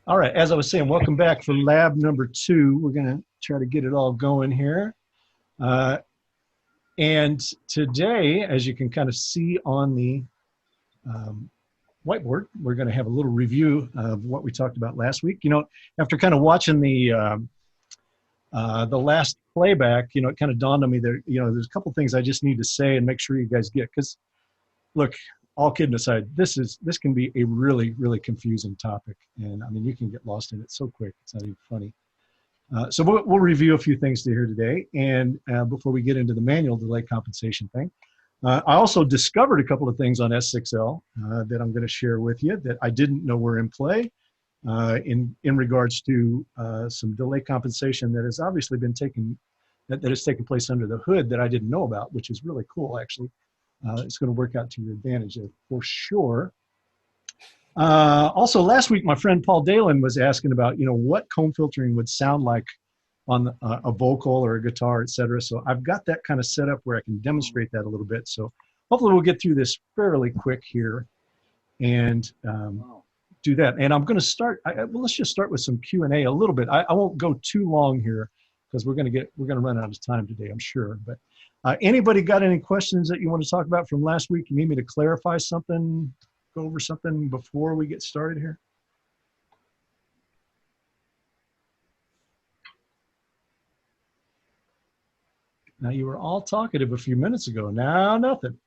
All right, as I was saying, welcome back for lab number 2. We're going to try to get it all going here. And today, as you can kind of see on the whiteboard, we're going to have a little review of what we talked about last week. You know, after kind of watching the last playback, you know, it kind of dawned on me that, you know, there's a couple things I just need to say and make sure you guys get, because look, all kidding aside, this can be a really, really confusing topic. And I mean, you can get lost in it so quick, it's not even funny. So we'll review a few things here today. And before we get into the manual delay compensation thing, I also discovered a couple of things on S6L that I'm going to share with you that I didn't know were in play in regards to some delay compensation that has obviously been that has taken place under the hood that I didn't know about, which is really cool, actually. It's going to work out to your advantage for sure. Also, last week, my friend Paul Dalen was asking about, you know, what comb filtering would sound like on a vocal or a guitar, etc. So I've got that kind of set up where I can demonstrate that a little bit. So hopefully we'll get through this fairly quick here and do that. And I'm going to start. Well, let's just start with some Q&A a little bit. I won't go too long here because we're going to run out of time today, I'm sure. But anybody got any questions that you want to talk about from last week? You need me to clarify something? Go over something before we get started here? Now, you were all talkative a few minutes ago. Now, nothing.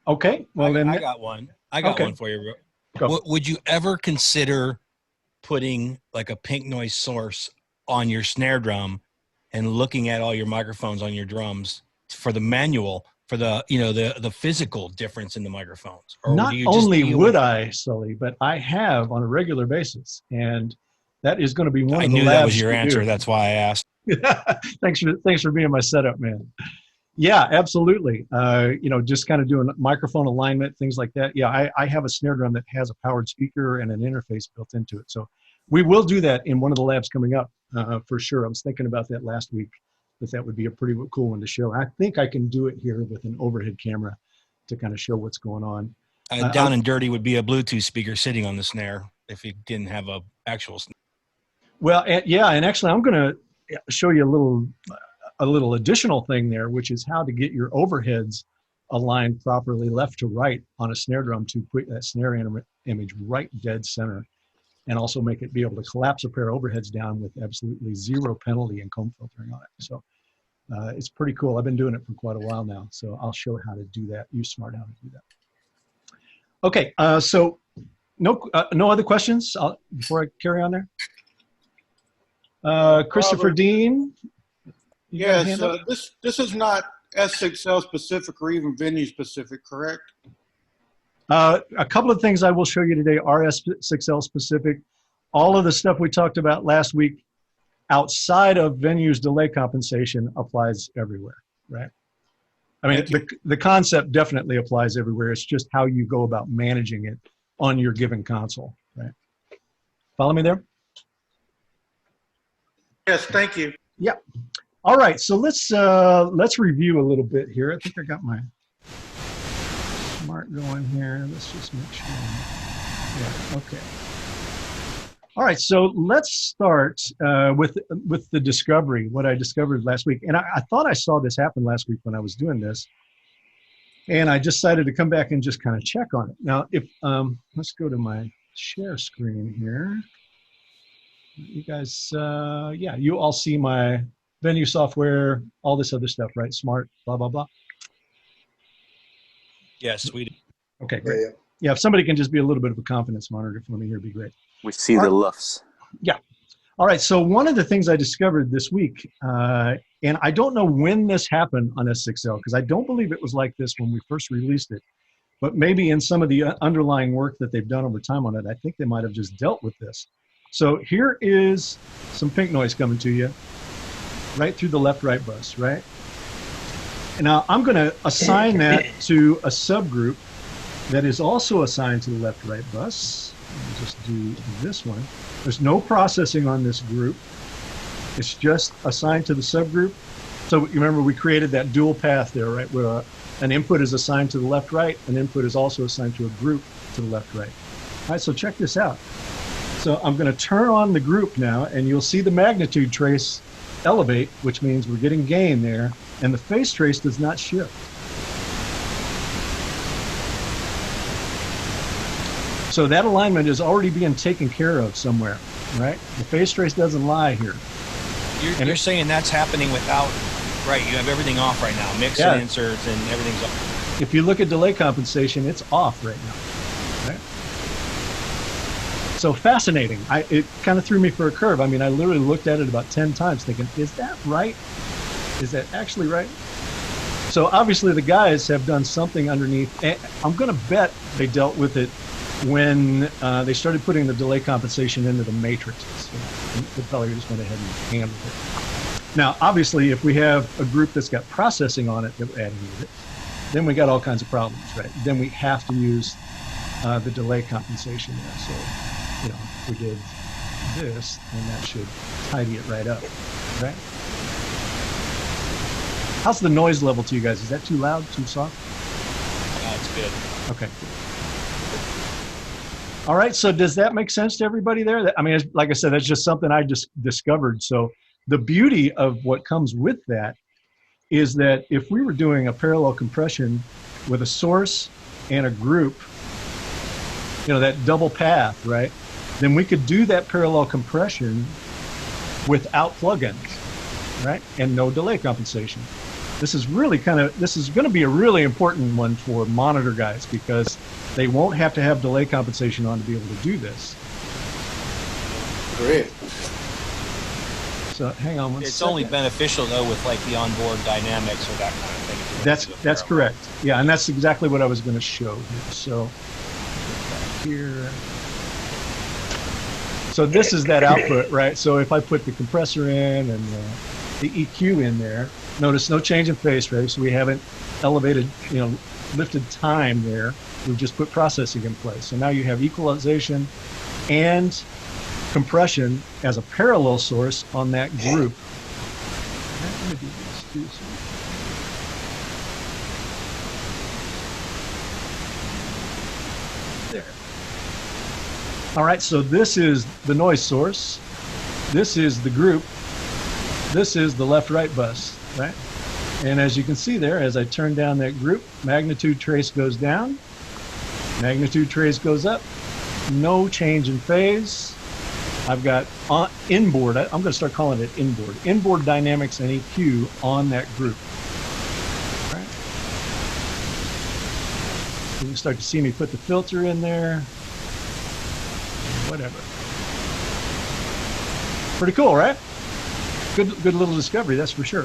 Okay. Well, then I got one. I got one for you. Would you ever consider putting like a pink noise source on your snare drum and looking at all your microphones on your drums for the manual, for the, you know, the physical difference in the microphones? Or not only would I, Sully, but I have on a regular basis, and that is going to be one of the labs. I knew that was your answer. That's why I asked. Thanks for being my setup, man. Yeah, absolutely. You know, just kind of doing microphone alignment, things like that. Yeah, I have a snare drum that has a powered speaker and an interface built into it. So we will do that in one of the labs coming up for sure. I was thinking about that last week, that would be a pretty cool one to show. I think I can do it here with an overhead camera to kind of show what's going on. Down and dirty would be a Bluetooth speaker sitting on the snare if you didn't have a actual snare. Well, yeah, and actually I'm going to show you a little additional thing there, which is how to get your overheads aligned properly left to right on a snare drum to put that snare image right dead center, and also make it be able to collapse a pair of overheads down with absolutely zero penalty and comb filtering on it. So it's pretty cool. I've been doing it for quite a while now, so I'll show how to do that, use Smaart how to do that. Okay, so no other questions before I carry on there? Christopher Dean? Yes, this is not S6L specific or even venue specific, correct? A couple of things I will show you today are S6L specific. All of the stuff we talked about last week outside of venues delay compensation applies everywhere, right? I mean, the concept definitely applies everywhere. It's just how you go about managing it on your given console, right? Follow me there? Yes, thank you. Yeah. All right, so let's review a little bit here. I think I got my Smaart going here. Let's just make sure. Yeah, okay. All right, so let's start with the discovery, what I discovered last week. And I thought I saw this happen last week when I was doing this. And I decided to come back and just kind of check on it. Now, if let's go to my share screen here. You guys, yeah, you all see my venue software, all this other stuff, right? Smaart, blah, blah, blah. Yes, we do. Okay, great. Yeah, if somebody can just be a little bit of a confidence monitor for me here, it'd be great. We see the luffs. Yeah. All right, so one of the things I discovered this week, and I don't know when this happened on S6L, because I don't believe it was like this when we first released it, but maybe in some of the underlying work that they've done over time on it, I think they might have just dealt with this. So here is some pink noise coming to you right through the left-right bus, right? And now I'm going to assign that to a subgroup that is also assigned to the left-right bus. Let me just do this one. There's no processing on this group. It's just assigned to the subgroup. So you remember we created that dual path there, right? Where An input is assigned to the left, right. An input is also assigned to a group to the left, right. All right, so check this out. So I'm going to turn on the group now, and you'll see the magnitude trace elevate, which means we're getting gain there, and the phase trace does not shift. So that alignment is already being taken care of somewhere, right? The phase trace doesn't lie here. You're saying that's happening without, right, you have everything off right now, mix and inserts and everything's off. If you look at delay compensation, it's off right now, right? So fascinating. It kind of threw me for a curve. I mean, I literally looked at it about 10 times thinking, is that right? Is that actually right? So obviously the guys have done something underneath. And I'm going to bet they dealt with it when they started putting the delay compensation into the matrices. They probably just went ahead and handled it. Now, obviously, if we have a group that's got processing on it that we're adding with it, then we got all kinds of problems, right? Then we have to use the delay compensation there. So, if we did this, then that should tidy it right up, right? How's the noise level to you guys? Is that too loud, too soft? It's good. Okay. All right, so does that make sense to everybody there? I mean, like I said, that's just something I just discovered. So the beauty of what comes with that is that if we were doing a parallel compression with a source and a group, that double path, right? Then we could do that parallel compression without plugins, right? And no delay compensation. This is really this is going to be a really important one for monitor guys because they won't have to have delay compensation on to be able to do this. Great. So hang on one second. It's only beneficial though with like the onboard dynamics or that kind of thing. That's correct. Yeah, and that's exactly what I was going to show here. So back here. So this is that output, right? So if I put the compressor in and the EQ in there, notice no change in phase trace. We haven't elevated, lifted time there. We've just put processing in place. So now you have equalization and compression as a parallel source on that group. Let me do this too. There. All right, so this is the noise source. This is the group. This is the left-right bus, right? And as you can see there, as I turn down that group, magnitude trace goes down, magnitude trace goes up, no change in phase. I've got inboard, I'm going to start calling it inboard dynamics and EQ on that group. Right? You can start to see me put the filter in there. Whatever. Pretty cool, right? Good little discovery, that's for sure.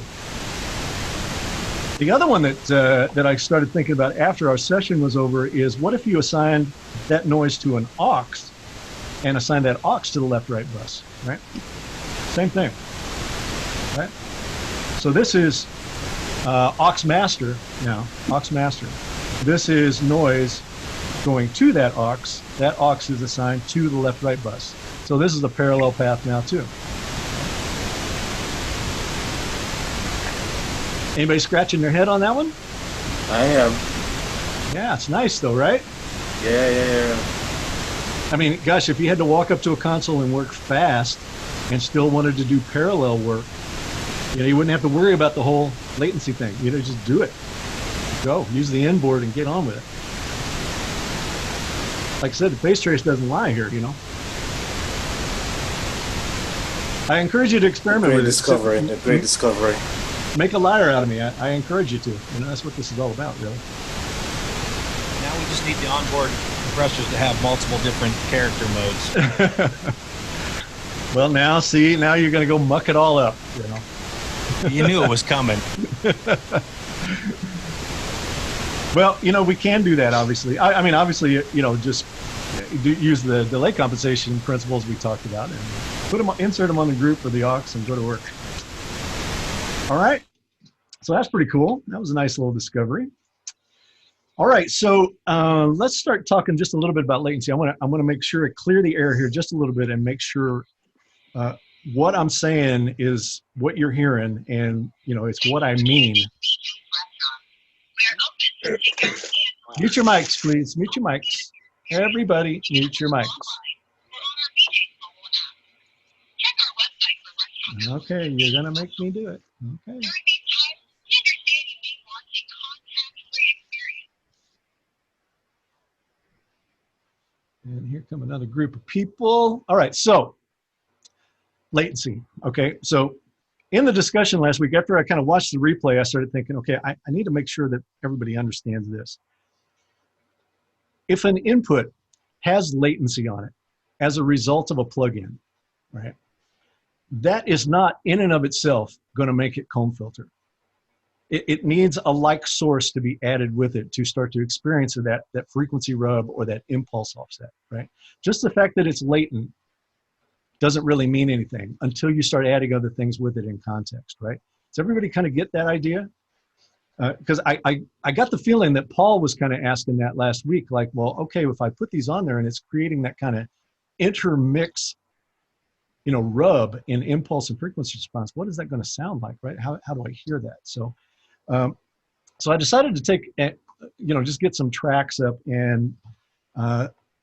The other one that I started thinking about after our session was over is what if you assigned that noise to an aux and assign that aux to the left-right bus, right? Same thing, right? So this is aux master now, aux master. This is noise going to that aux. That aux is assigned to the left-right bus. So this is a parallel path now too. Anybody scratching their head on that one? I am. Yeah, it's nice though, right? Yeah. I mean, gosh, if you had to walk up to a console and work fast and still wanted to do parallel work, you wouldn't have to worry about the whole latency thing. You'd just do it. Go, use the inboard and get on with it. Like I said, the phase trace doesn't lie here, I encourage you to experiment with it. A great discovery. Make a liar out of me. I encourage you to. That's what this is all about, really. Now we just need the onboard compressors to have multiple different character modes. Well, now you're going to go muck it all up, You knew it was coming. Well, we can do that, obviously. I mean, obviously, just use the delay compensation principles we talked about and insert them on the group or the aux and go to work. All right, so that's pretty cool. That was a nice little discovery. All right, so let's start talking just a little bit about latency. I want to make sure I clear the air here just a little bit and make sure what I'm saying is what you're hearing, and it's what I mean. Mute your mics, please. Mute your mics. Everybody, mute your mics. Okay, you're gonna make me do it. Okay. And here come another group of people. All right, so latency. Okay, so in the discussion last week, after I kind of watched the replay, I started thinking, okay, I need to make sure that everybody understands this. If an input has latency on it as a result of a plugin, right, that is not in and of itself going to make it comb filter. It needs a like source to be added with it to start to experience that frequency rub or that impulse offset, right? Just the fact that it's latent doesn't really mean anything until you start adding other things with it in context, right? Does everybody kind of get that idea? Because I got the feeling that Paul was kind of asking that last week, like, well, okay, if I put these on there and it's creating that kind of intermix, you know, rub in impulse and frequency response, what is that going to sound like, right? How do I hear that? So I decided to take, you know, just get some tracks up and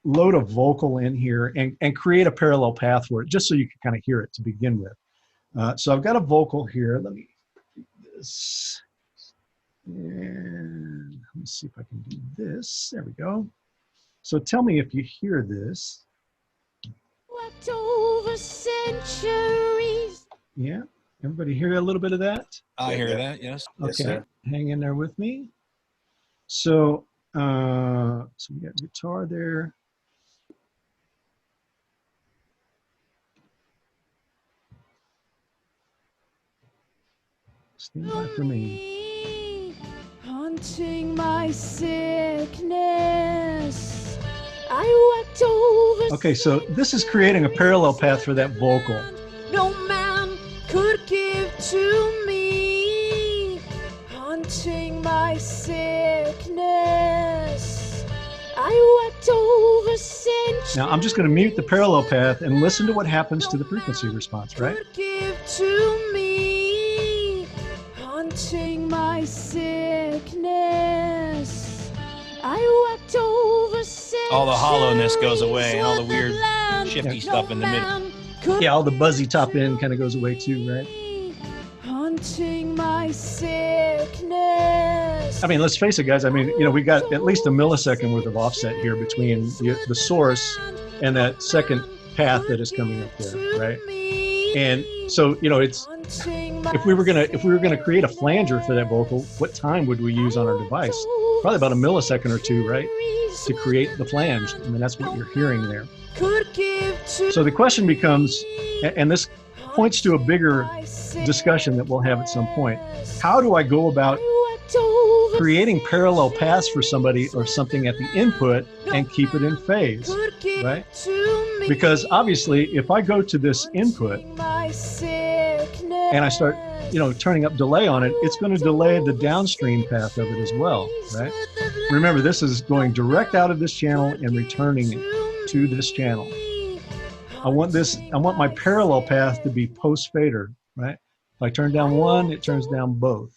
load a vocal in here and create a parallel path for it, just so you can kind of hear it to begin with. So I've got a vocal here. Let me do this. And let me see if I can do this. There we go. So tell me if you hear this. Walked over centuries. Yeah. Everybody hear a little bit of that? I hear that, yes. Okay, Yes, hang in there with me. So, so we got guitar there. Stand by for me. Haunting my sickness. I walked over. Okay, so this is creating a parallel path for that vocal. No man could give to me, haunting my sickness. I walked over centuries. Now I'm just going to mute the parallel path and listen to what happens to the frequency response, right? Could give to me, haunting my sickness. I walked over centuries. All the hollowness goes away and all the weird shifty stuff in the middle. Yeah, all the buzzy top end kind of goes away too, right? Haunting my sickness. I mean, let's face it, guys. I mean, you know, we got at least a millisecond worth of offset here between the source and that second path that is coming up there, right? And so, you know, it's if we were gonna create a flanger for that vocal, what time would we use on our device? Probably about a millisecond or two, right? To create the flange. I mean, that's what you're hearing there. So the question becomes, and this points to a bigger discussion that we'll have at some point. How do I go about creating parallel paths for somebody or something at the input and keep it in phase, right? Because obviously, if I go to this input and I start, you know, turning up delay on it, it's going to delay the downstream path of it as well, right? Remember, this is going direct out of this channel and returning to this channel. I want my parallel path to be post fader, right? If I turn down one, it turns down both.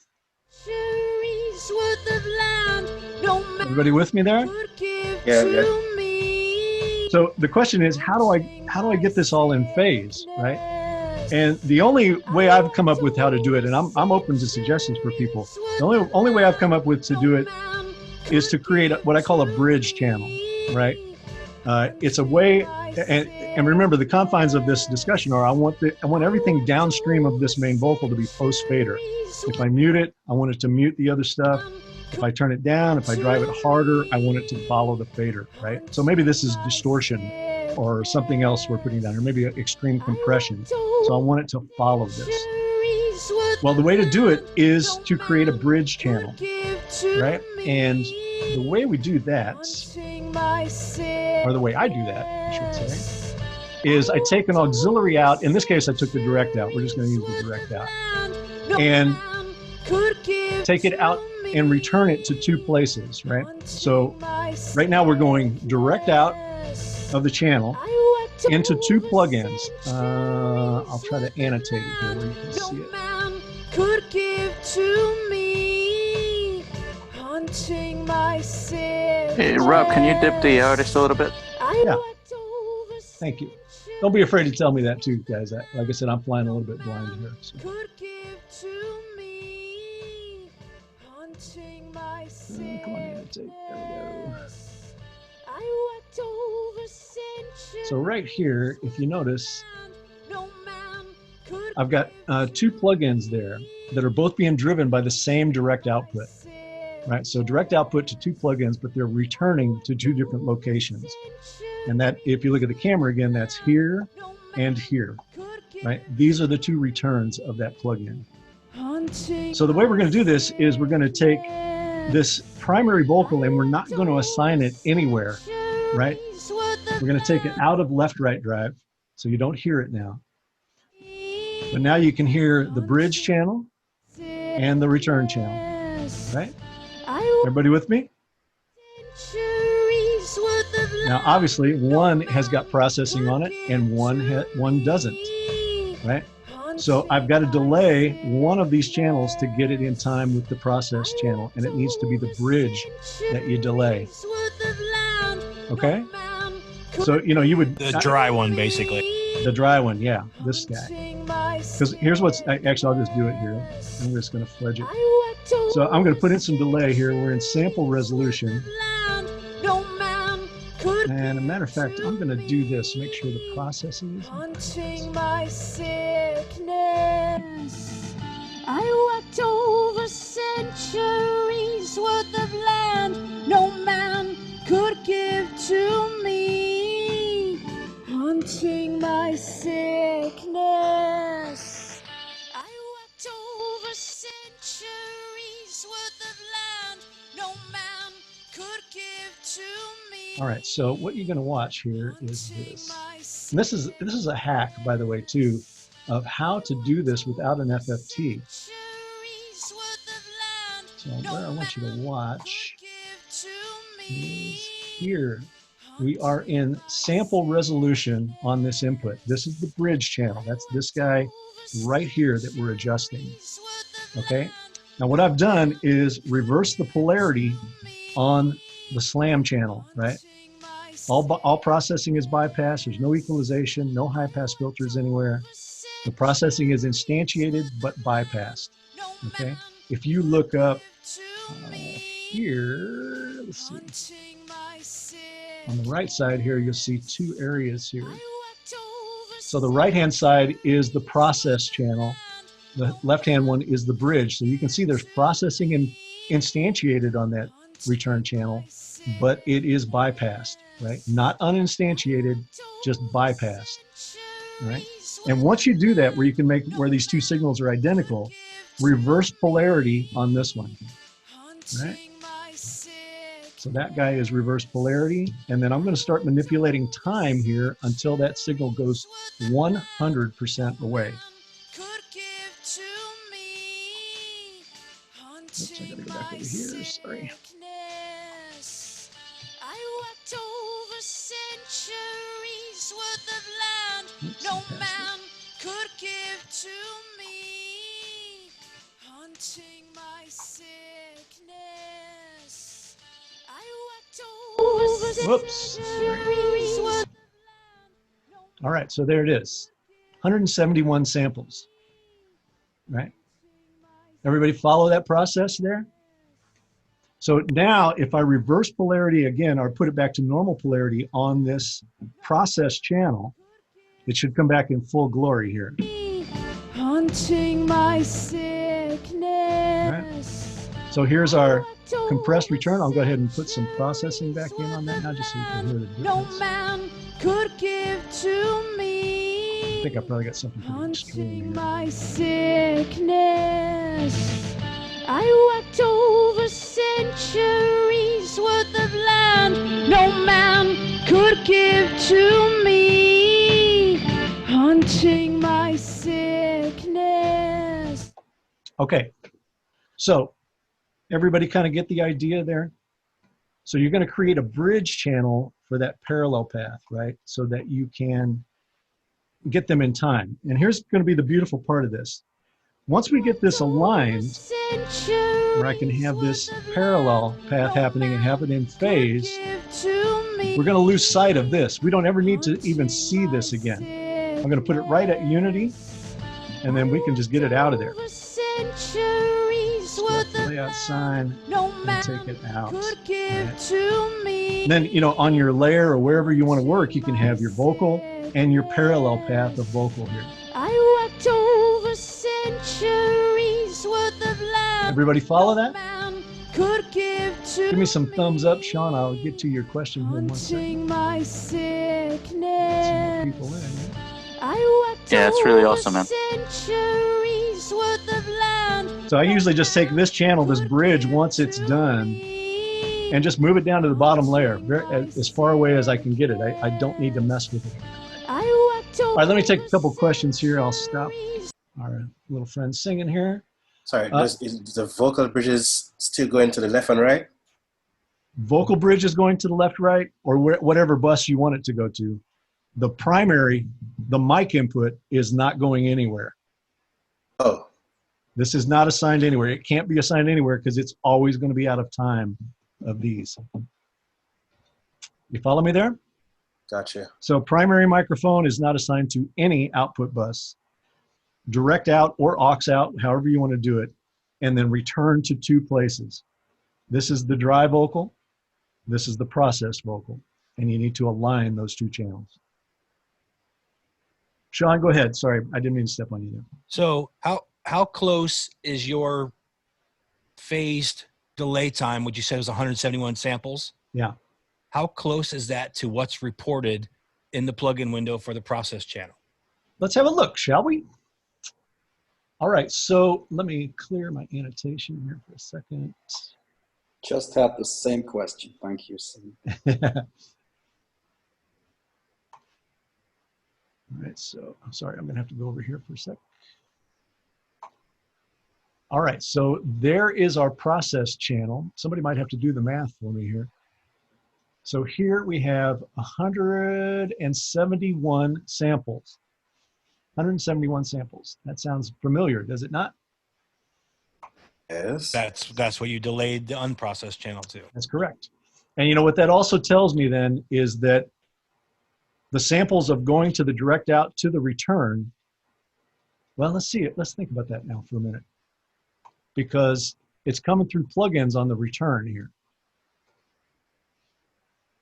Everybody with me there? Yeah. So the question is, how do I get this all in phase, right? And the only way I've come up with how to do it, and I'm open to suggestions for people. The only way I've come up with to do it is to create what I call a bridge channel, right? It's a way, and remember the confines of this discussion are I want everything downstream of this main vocal to be post fader. If I mute it, I want it to mute the other stuff. If I turn it down, if I drive it harder, I want it to follow the fader, right? So maybe this is distortion or something else we're putting down, or maybe extreme compression. So I want it to follow this. Well, the way to do it is to create a bridge channel, right? And the way we do that, or the way I do that, I should say, is I take an auxiliary out. In this case, I took the direct out. We're just going to use the direct out. And take it out and return it to two places, right? So right now we're going direct out of the channel into two plugins. I'll try to annotate it here where you can see it. Could give to me, haunting Hey, Rob, can you dip the artist a little bit? Yeah. Thank you. Don't be afraid to tell me that too, guys. Like I said, I'm flying a little bit blind here. So. Come on, annotate. There we go. So right here, if you notice, I've got two plugins there that are both being driven by the same direct output, right? So direct output to two plugins, but they're returning to two different locations. And that, if you look at the camera again, that's here and here, right? These are the two returns of that plugin. So the way we're going to do this is we're going to take this primary vocal and we're not going to assign it anywhere, right? We're going to take it out of left-right drive, so you don't hear it now. But now you can hear the bridge channel and the return channel, right? Everybody with me? Now, obviously, one has got processing on it and one doesn't, right? So I've got to delay one of these channels to get it in time with the process channel, and it needs to be the bridge that you delay. Okay? So, you know, you would... The dry one, basically. The dry one, yeah, this guy. Because here's what's... Actually, I'll just do it here. I'm just going to fudge it. So I'm going to put in some delay here. We're in sample resolution. And a matter of fact, I'm going to do this. Make sure the processing is... I walked over centuries worth of land no man could give to me, haunting my sickness. I walked over centuries worth of land no man could give to me. All right, so what you're going to watch here is this. And this is a hack, by the way, too, of how to do this without an FFT. So where I want you to watch is here. We are in sample resolution on this input. This is the bridge channel. That's this guy right here that we're adjusting. Okay? Now what I've done is reverse the polarity on the slam channel, right? All processing is bypassed. There's no equalization, no high pass filters anywhere. The processing is instantiated but bypassed. Okay? If you look up here, let's see. On the right side here, you'll see two areas here. So the right-hand side is the process channel. The left-hand one is the bridge. So you can see there's processing and instantiated on that return channel, but it is bypassed, right? Not uninstantiated, just bypassed, right? And once you do that, where you can make where these two signals are identical, reverse polarity on this one, right? So that guy is reverse polarity, and then I'm going to start manipulating time here until that signal goes 100% away. Oops, I got to go back over here, sorry. Oops, no man could give to me, haunting my sickness. Whoops. All right, so there it is. 171 samples. Right? Everybody follow that process there? So now if I reverse polarity again, or put it back to normal polarity on this process channel, it should come back in full glory here. Haunting my sickness. Right. So here's our compressed return. I'll go ahead and put some processing back in on that now, just so you can hear the difference. No man could give to me. I think I probably got something pretty extreme here. My sickness. I walked over centuries worth of land no man could give to me, haunting my sickness. Okay, so everybody kind of get the idea there? So you're going to create a bridge channel for that parallel path, right? So that you can get them in time. And here's going to be the beautiful part of this. Once we get this aligned, where I can have this parallel path happening and have it in phase, we're going to lose sight of this. We don't ever need to even see this again. I'm going to put it right at unity, and then we can just get it out of there. Layout sign and take it out. Right. Then, you know, on your layer or wherever you want to work, you can have your vocal and your parallel path of vocal here. I walked over centuries worth of land. Everybody follow that? Could give me some thumbs up, Sean. I'll get to your question here in 1 second. My sickness. People in, yeah, it's really awesome, man. So I usually just take this channel, this bridge, once it's done, and just move it down to the bottom layer, as far away as I can get it. I don't need to mess with it. All right, let me take a couple questions here. I'll stop our little friend singing here. Sorry, is the vocal bridges still going to the left and right? Vocal bridge is going to the left, right, or whatever bus you want it to go to. The primary, the mic input, is not going anywhere. Oh. This is not assigned anywhere. It can't be assigned anywhere because it's always going to be out of time of these. You follow me there? Gotcha. So primary microphone is not assigned to any output bus. Direct out or aux out, however you want to do it, and then return to two places. This is the dry vocal. This is the processed vocal. And you need to align those two channels. Sean, go ahead. Sorry, I didn't mean to step on you there. So how close is your phased delay time, which you said was 171 samples? Yeah. How close is that to what's reported in the plugin window for the process channel? Let's have a look, shall we? All right, so let me clear my annotation here for a second. Just had the same question. Thank you, Sam. All right, so I'm sorry, I'm gonna have to go over here for a sec. All right, so there is our process channel. Somebody might have to do the math for me here. So here we have 171 samples. 171 samples. That sounds familiar, does it not? Yes. That's what you delayed the unprocessed channel to. That's correct. And you know what that also tells me then is that the samples of going to the direct out to the return, well, let's see it. Let's think about that now for a minute. Because it's coming through plugins on the return here.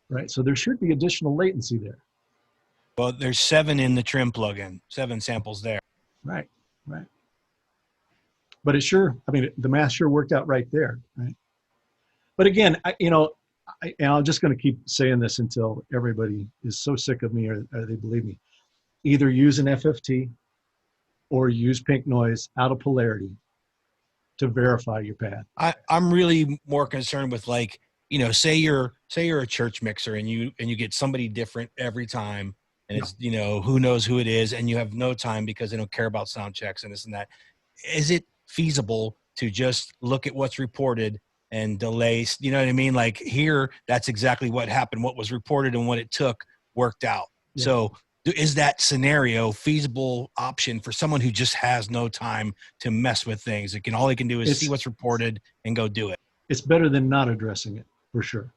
Right, so there should be additional latency there. Well, there's 7 in the trim plugin, 7 samples there. Right, right. But it sure, I mean, the math sure worked out right there, right? But again, and I'm just going to keep saying this until everybody is so sick of me or they believe me. Either use an FFT or use pink noise out of polarity to verify your path. I'm really more concerned with, like, you know, say you're a church mixer and you get somebody different every time, and it's, you know, who knows who it is, and you have no time because they don't care about sound checks and this and that. Is it feasible to just look at what's reported and delay? You know what I mean? Like here, that's exactly what happened. What was reported and what it took worked out. Yeah. So is that scenario feasible option for someone who just has no time to mess with things? All they can do is see what's reported and go do it. It's better than not addressing it, for sure,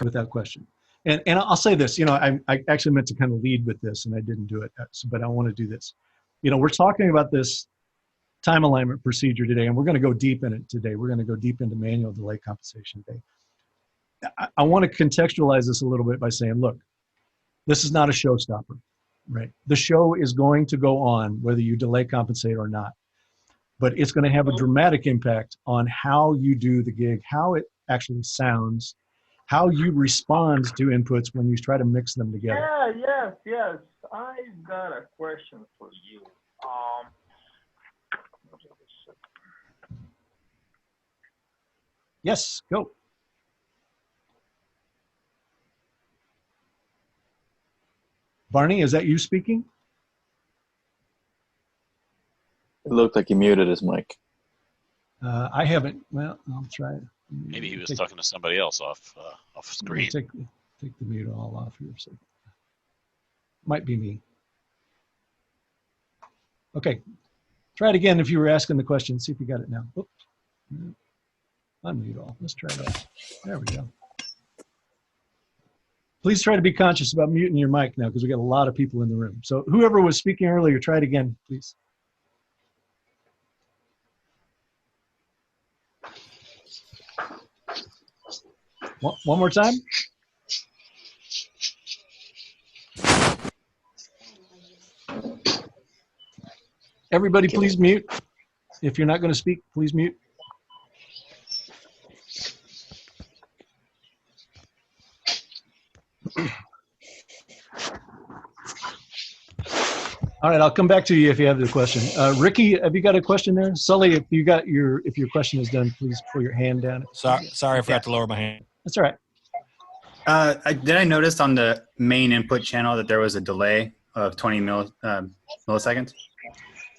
without question. And I'll say this, you know, I actually meant to kind of lead with this and I didn't do it, but I want to do this. You know, we're talking about this time alignment procedure today, and we're going to go deep in it today. We're going to go deep into manual delay compensation today. I want to contextualize this a little bit by saying, look, this is not a showstopper, right? The show is going to go on whether you delay compensate or not, but it's going to have a dramatic impact on how you do the gig, how it actually sounds, how you respond to inputs when you try to mix them together. Yeah, yes. I've got a question for you. Yes, go. Barney, is that you speaking? It looked like he muted his mic. I haven't. Well, I'll try it. Maybe he was talking to somebody else off screen. Take the mute all off here for a second. Might be me. Okay. Try it again if you were asking the question. See if you got it now. Oops. Unmute all. Let's try that. There we go. Please try to be conscious about muting your mic now because we got a lot of people in the room. So whoever was speaking earlier, try it again, please. One more time. Everybody, please mute. If you're not going to speak, please mute. All right, I'll come back to you if you have the question. Ricky, have you got a question there? Sully, if your question is done, please pull your hand down. Sorry, I forgot to lower my hand. That's all right. I noticed on the main input channel that there was a delay of 20 milliseconds?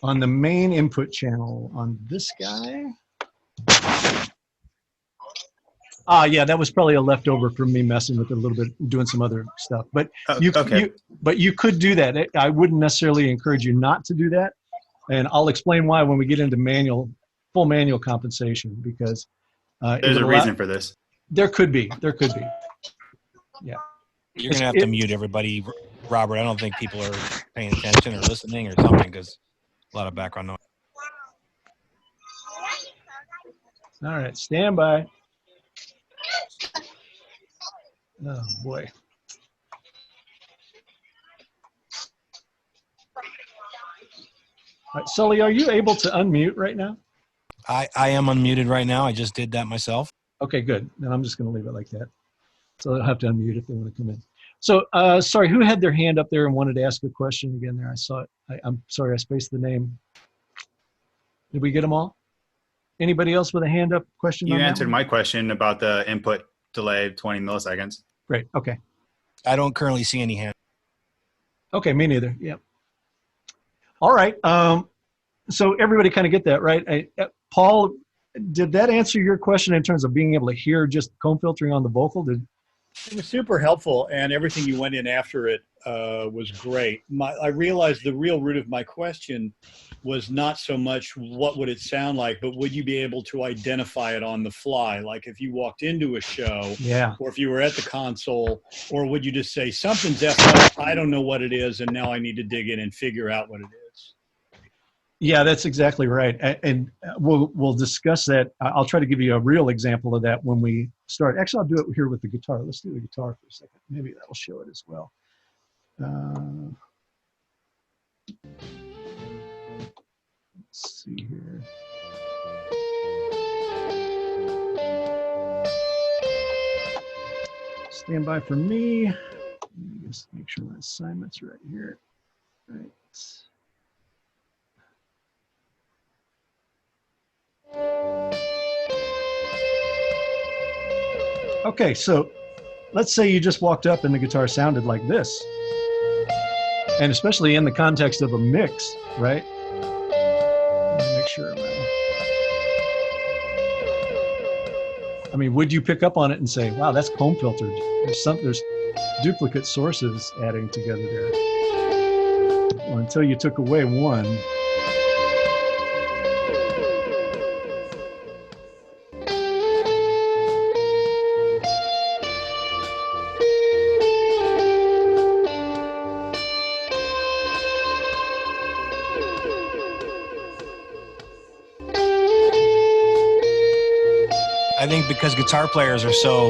On the main input channel on this guy? Yeah, that was probably a leftover from me messing with it a little bit, doing some other stuff. But you could do that. I wouldn't necessarily encourage you not to do that. And I'll explain why when we get into full manual compensation, because there's a reason for this. There could be. Yeah. You're going to have to mute everybody, Robert. I don't think people are paying attention or listening or something because a lot of background noise. All right, stand by. Oh, boy. All right, Sully, are you able to unmute right now? I am unmuted right now. I just did that myself. Okay, good. Then I'm just going to leave it like that. So they'll have to unmute if they want to come in. So, sorry, who had their hand up there and wanted to ask a question again there? I saw it. I'm sorry, I spaced the name. Did we get them all? Anybody else with a hand up question? You answered my question about the input delay of 20 milliseconds. Great, okay. I don't currently see any hands. Okay, me neither, yep. All right, so everybody kind of get that, right? Paul, did that answer your question in terms of being able to hear just comb filtering on the vocal? It was super helpful, and everything you went in after it was great. I realized the real root of my question was not so much what would it sound like, but would you be able to identify it on the fly? Like if you walked into a show, yeah, or if you were at the console, or would you just say, something's effed up, I don't know what it is, and now I need to dig in and figure out what it is? Yeah, that's exactly right. And we'll discuss that. I'll try to give you a real example of that when we start. Actually, I'll do it here with the guitar. Let's do the guitar for a second. Maybe that will show it as well. Let's see here. Stand by for me. Let me just make sure my assignment's right here. Right. Okay, so let's say you just walked up and the guitar sounded like this. And especially in the context of a mix, right? Let me make sure. I mean, would you pick up on it and say, wow, that's comb filtered? There's duplicate sources adding together there. Well, until you took away one. I think because guitar players are so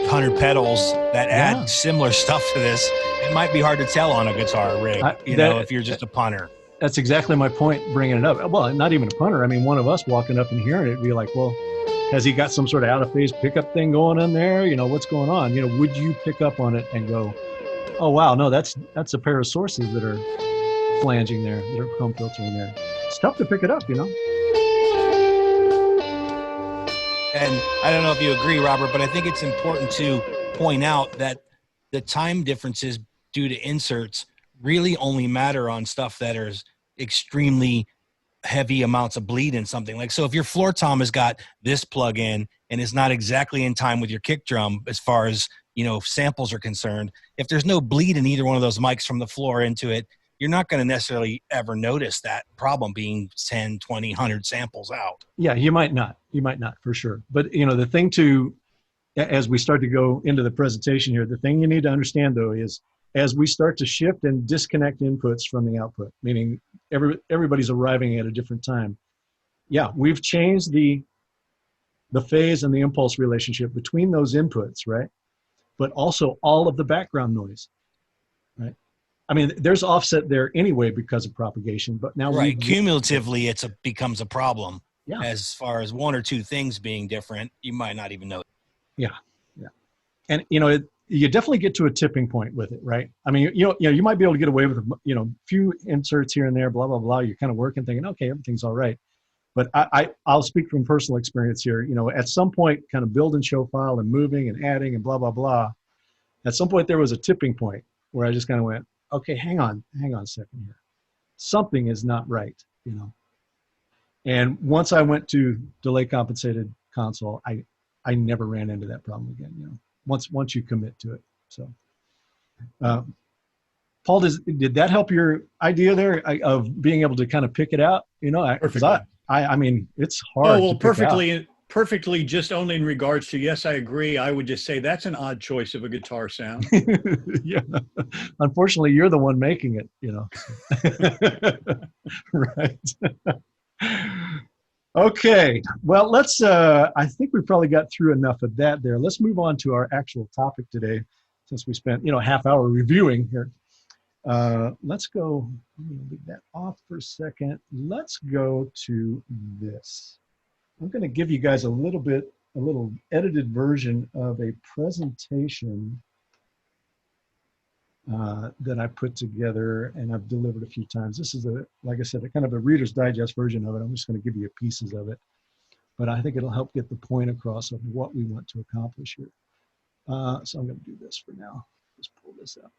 100 pedals that add similar stuff to this, it might be hard to tell on a guitar rig, if you're just a punter. That's exactly my point, bringing it up. Well, not even a punter. I mean, one of us walking up and hearing it, be like, well, has he got some sort of out-of-phase pickup thing going on there? What's going on? Would you pick up on it and go, oh, wow, no, that's a pair of sources that are flanging there, that are comb filtering there. It's tough to pick it up, And I don't know if you agree, Robert, but I think it's important to point out that the time differences due to inserts really only matter on stuff that is extremely heavy amounts of bleed in something. Like, so if your floor tom has got this plug in and is not exactly in time with your kick drum as far as, samples are concerned, if there's no bleed in either one of those mics from the floor into it, you're not going to necessarily ever notice that problem being 10, 20, 100 samples out. Yeah, you might not for sure. But the thing as we start to go into the presentation here, the thing you need to understand though is as we start to shift and disconnect inputs from the output, meaning everybody's arriving at a different time. Yeah, we've changed the phase and the impulse relationship between those inputs, right? But also all of the background noise, right? I mean, there's offset there anyway because of propagation, but now right. Cumulatively, becomes a problem. Yeah. As far as one or two things being different, you might not even know. Yeah, yeah, and you definitely get to a tipping point with it, right? I mean, you might be able to get away with a few inserts here and there, blah blah blah. You're kind of working, thinking, okay, everything's all right. But I'll speak from personal experience here. At some point, kind of building show file and moving and adding and blah blah blah. At some point, there was a tipping point where I just kind of went, okay, hang on a second here. Something is not right, And once I went to delay compensated console, I never ran into that problem again, once you commit to it. So, Paul, did that help your idea there of being able to kind of pick it out? Perfectly. I mean, it's hard. Oh, well, perfectly, just only in regards to, yes, I agree. I would just say that's an odd choice of a guitar sound. Yeah. Unfortunately, you're the one making it, Right. Okay. Well, let's, I think we probably got through enough of that there. Let's move on to our actual topic today, since we spent, half hour reviewing here. Let's go, I'm going to leave that off for a second. Let's go to this. I'm going to give you guys a little edited version of a presentation that I put together and I've delivered a few times. This is like I said, a kind of a Reader's Digest version of it. I'm just going to give you pieces of it, but I think it'll help get the point across of what we want to accomplish here. So I'm going to do this for now. Just pull this up.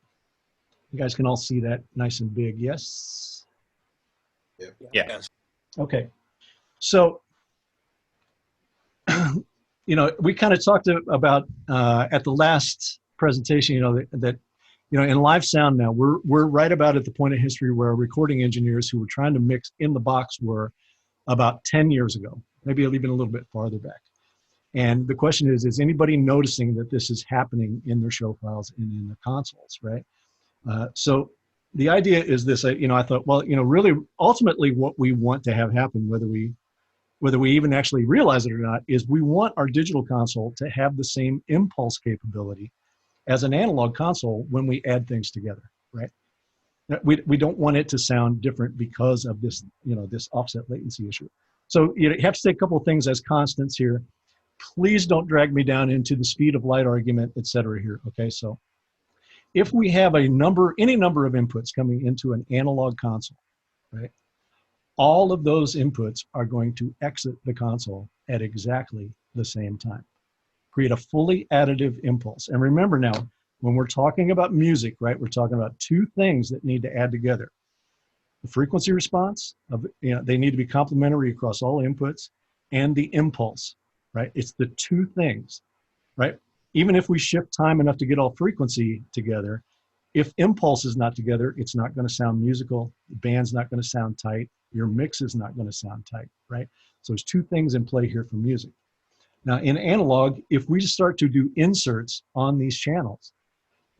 You guys can all see that nice and big. Yes? Yeah. Okay. So, we kind of talked about at the last presentation, that in live sound now, we're right about at the point of history where our recording engineers who were trying to mix in the box were about 10 years ago, maybe even a little bit farther back. And the question is anybody noticing that this is happening in their show files and in the consoles, right? So the idea is this, I thought, well, really ultimately what we want to have happen, whether we even actually realize it or not, is we want our digital console to have the same impulse capability as an analog console when we add things together, right? We don't want it to sound different because of this, this offset latency issue. So you have to take a couple of things as constants here. Please don't drag me down into the speed of light argument, et cetera here, okay? So if we have any number of inputs coming into an analog console, right? All of those inputs are going to exit the console at exactly the same time. Create a fully additive impulse. And remember now, when we're talking about music, right, we're talking about two things that need to add together. The frequency response, they need to be complementary across all inputs, and the impulse, right? It's the two things, right? Even if we shift time enough to get all frequency together, if impulse is not together, it's not going to sound musical. The band's not going to sound tight. Your mix is not going to sound tight, right? So there's two things in play here for music. Now in analog, if we start to do inserts on these channels,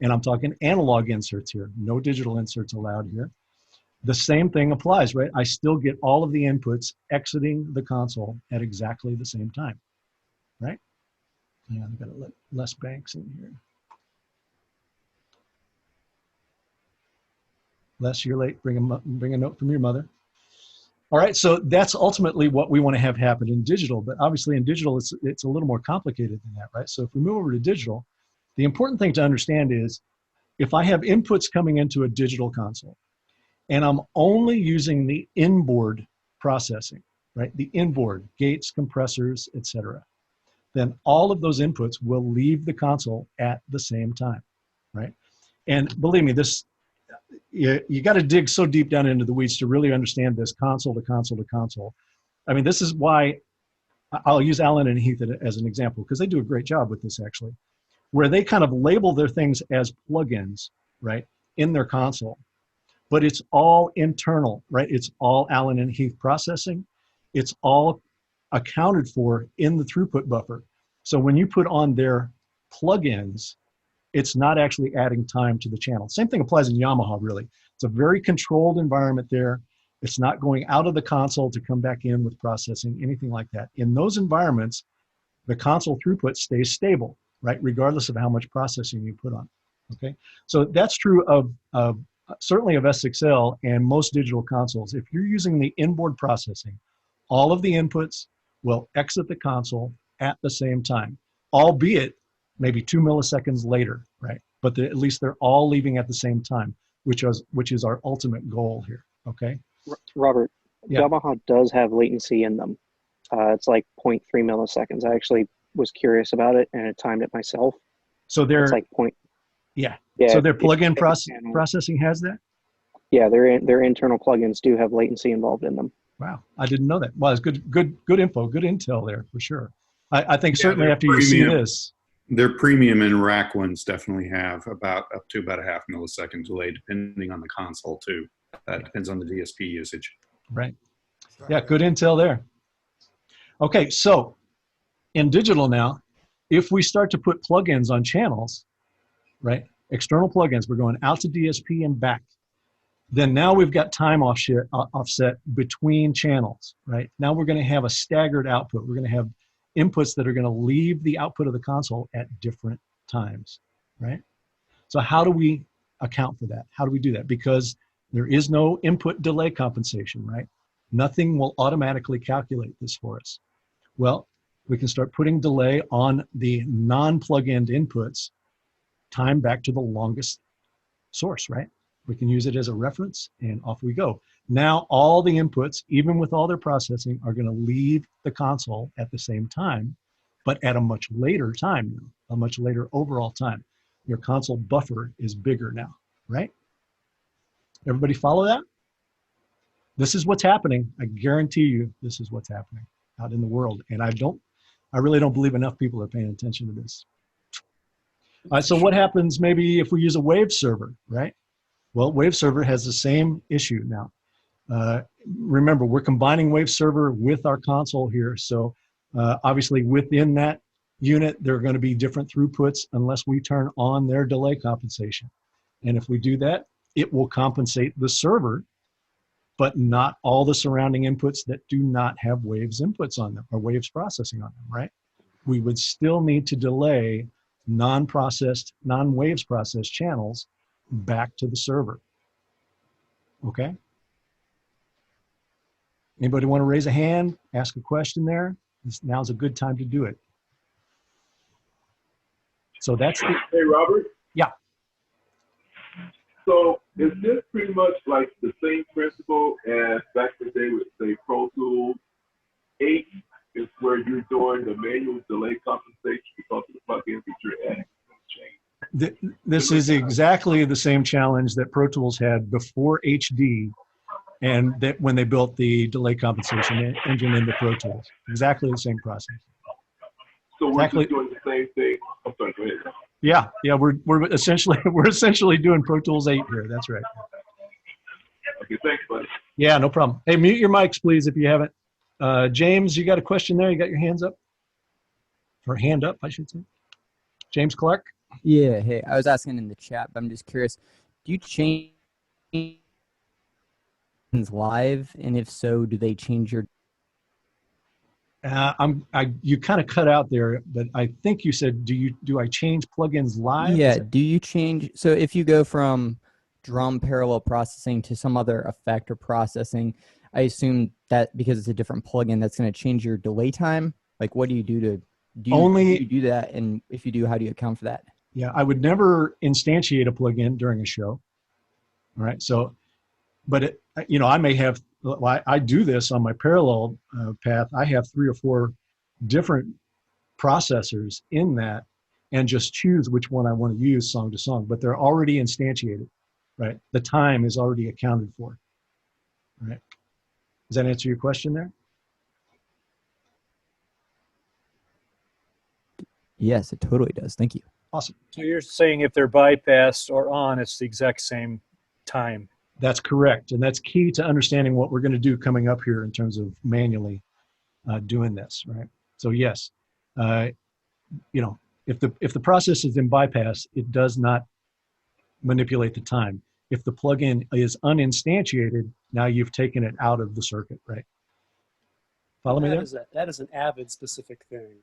and I'm talking analog inserts here, no digital inserts allowed here, the same thing applies, right? I still get all of the inputs exiting the console at exactly the same time, right? Yeah, I've got to let Les Banks in here. Les, you're late. Bring a note from your mother. All right, so that's ultimately what we want to have happen in digital, but obviously in digital, it's a little more complicated than that, right? So if we move over to digital, the important thing to understand is if I have inputs coming into a digital console and I'm only using the inboard processing, right? The inboard, gates, compressors, etc., then all of those inputs will leave the console at the same time, right? And believe me, you got to dig so deep down into the weeds to really understand this console to console to console. I mean, this is why I'll use Alan and Heath as an example, because they do a great job with this actually, where they kind of label their things as plugins, right, in their console. but it's all internal, right? It's all Allen and Heath processing. It's all accounted for in the throughput buffer. So when you put on their plugins, it's not actually adding time to the channel. Same thing applies in Yamaha, really. It's a very controlled environment there. It's not going out of the console to come back in with processing, anything like that. In those environments, the console throughput stays stable, right? Regardless of how much processing you put on, okay? So that's true of certainly of S6L and most digital consoles. If you're using the inboard processing, all of the inputs will exit the console at the same time, albeit maybe 2 milliseconds later, right? But at least they're all leaving at the same time, which is our ultimate goal here, okay? Robert, yeah. Yamaha does have latency in them. It's like 0.3 milliseconds. I actually was curious about it and I timed it myself. So they're it's like point. Yeah. Yeah. So their plug-in processing has that? Yeah, their internal plugins do have latency involved in them. Wow, I didn't know that. Well, it's good info, good intel there for sure. I think certainly after you see this. Their premium and rack ones definitely have up to about a half millisecond delay, depending on the console too. That depends on the DSP usage. Right. Yeah, good intel there. Okay, so in digital now, if we start to put plugins on channels, right, external plugins, we're going out to DSP and back. Then now we've got time offset between channels, right? Now we're going to have a staggered output. We're going to have inputs that are going to leave the output of the console at different times, right? So how do we account for that? How do we do that? Because there is no input delay compensation, right? Nothing will automatically calculate this for us. Well, we can start putting delay on the non-plug-in inputs, time back to the longest source, right? We can use it as a reference and off we go. Now all the inputs, even with all their processing, are going to leave the console at the same time, but at a much later time now, a much later overall time. Your console buffer is bigger now, right? Everybody follow that? This is what's happening. I guarantee you this is what's happening out in the world. And I really don't believe enough people are paying attention to this. So what happens maybe if we use a wave server, right? Well, wave server has the same issue now. Remember, we're combining wave server with our console here. So obviously within that unit, there are going to be different throughputs unless we turn on their delay compensation. And if we do that, it will compensate the server, but not all the surrounding inputs that do not have waves inputs on them or waves processing on them, right? We would still need to delay non-waves processed channels back to the server. Okay? Anybody want to raise a hand, ask a question there? Now's a good time to do it. So that's the, Hey, Robert? Yeah. So is this pretty much like the same principle as back in the day with, say, Pro Tools 8 is where you're doing the manual delay compensation because of the plugins that you're adding? This is exactly the same challenge that Pro Tools had before HD and that when they built the delay compensation engine into Pro Tools. Exactly the same process. So we're just doing the same thing. I'm sorry, go ahead. Yeah, we're essentially doing Pro Tools 8 here. That's right. Okay, thanks, buddy. Yeah, no problem. Hey, mute your mics, please, if you haven't. James, you got a question there? You got your hands up? Or hand up, I should say. James Clark? Yeah, hey, I was asking in the chat, but I'm just curious, do you change live? And if so, do they change your... You kind of cut out there, but I think you said, do I change plugins live? Yeah, do you change? So if you go from drum parallel processing to some other effect or processing, I assume that because it's a different plugin, that's going to change your delay time. Like, what do you do to do you do that? And if you do, how do you account for that? Yeah, I would never instantiate a plugin during a show. All right, so, but I may have. I do this on my parallel path. I have 3 or 4 different processors in that and just choose which one I want to use song to song, but they're already instantiated, right? The time is already accounted for, right? Does that answer your question there? Yes, it totally does. Thank you. Awesome. So you're saying if they're bypassed or on, it's the exact same time? That's correct. And that's key to understanding what we're going to do coming up here in terms of manually doing this, right? So yes, you know, if the process is in bypass, it does not manipulate the time. If the plugin is uninstantiated, now you've taken it out of the circuit, right? Follow me there? That is an Avid specific thing.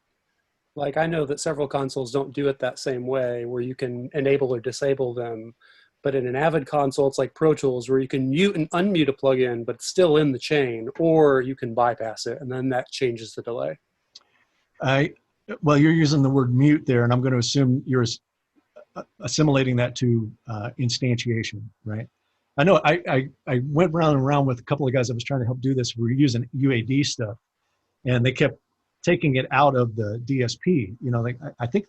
Like I know that several consoles don't do it that same way where you can enable or disable them. But in an Avid console, it's like Pro Tools where you can mute and unmute a plugin, but it's still in the chain, or you can bypass it, and then that changes the delay. Well, you're using the word mute there, and I'm going to assume you're assimilating that to instantiation, right? I know I went round and round with a couple of guys I was trying to help do this. We were using UAD stuff, and they kept taking it out of the DSP. You know, I think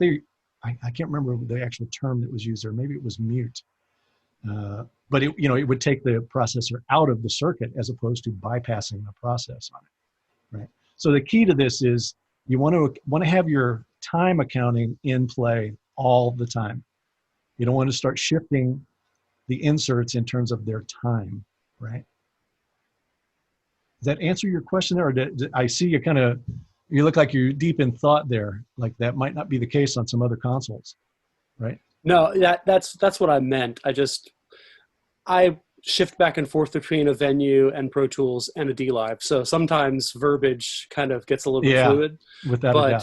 I can't remember the actual term that was used there. Maybe it was mute. But it would take the processor out of the circuit as opposed to bypassing the process on it, right? So the key to this is you want to have your time accounting in play all the time. You don't want to start shifting the inserts in terms of their time, right? Does that answer your question there? Or I see you look like you're deep in thought there. Like that might not be the case on some other consoles, right? No, that's what I meant. I shift back and forth between a Venue and Pro Tools and a D-Live. So sometimes verbiage kind of gets a little bit fluid. Without a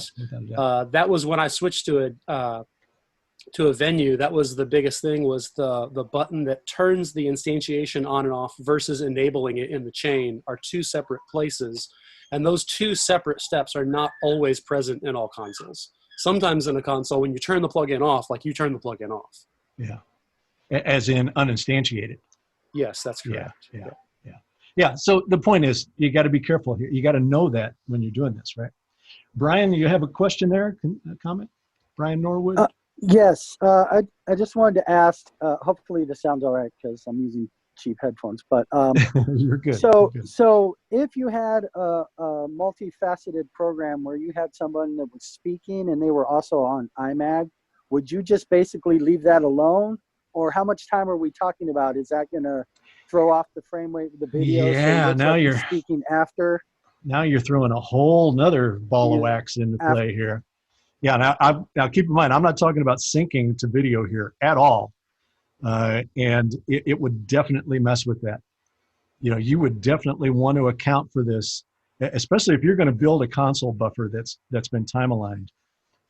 doubt. That was when I switched to a Venue. That was the biggest thing, was the button that turns the instantiation on and off versus enabling it in the chain are two separate places. And those two separate steps are not always present in all consoles. Sometimes in a console, when you turn the plugin off, like you turn the plugin off. Yeah. As in uninstantiated. Yes, that's correct. Yeah. So the point is, you got to be careful here. You got to know that when you're doing this, right? Brian, you have a question there? A comment? Brian Norwood? Yes. I just wanted to ask, hopefully this sounds all right because I'm using cheap headphones, but you're good. So if you had a multifaceted program where you had someone that was speaking and they were also on iMag, would you just basically leave that alone? Or how much time are we talking about? Is that going to throw off the frame rate of the video? Yeah, so now you're speaking after. Now you're throwing a whole nother ball of wax into play here. Yeah, now keep in mind, I'm not talking about syncing to video here at all. And it would definitely mess with that. You know, you would definitely want to account for this, especially if you're going to build a console buffer that's been time aligned.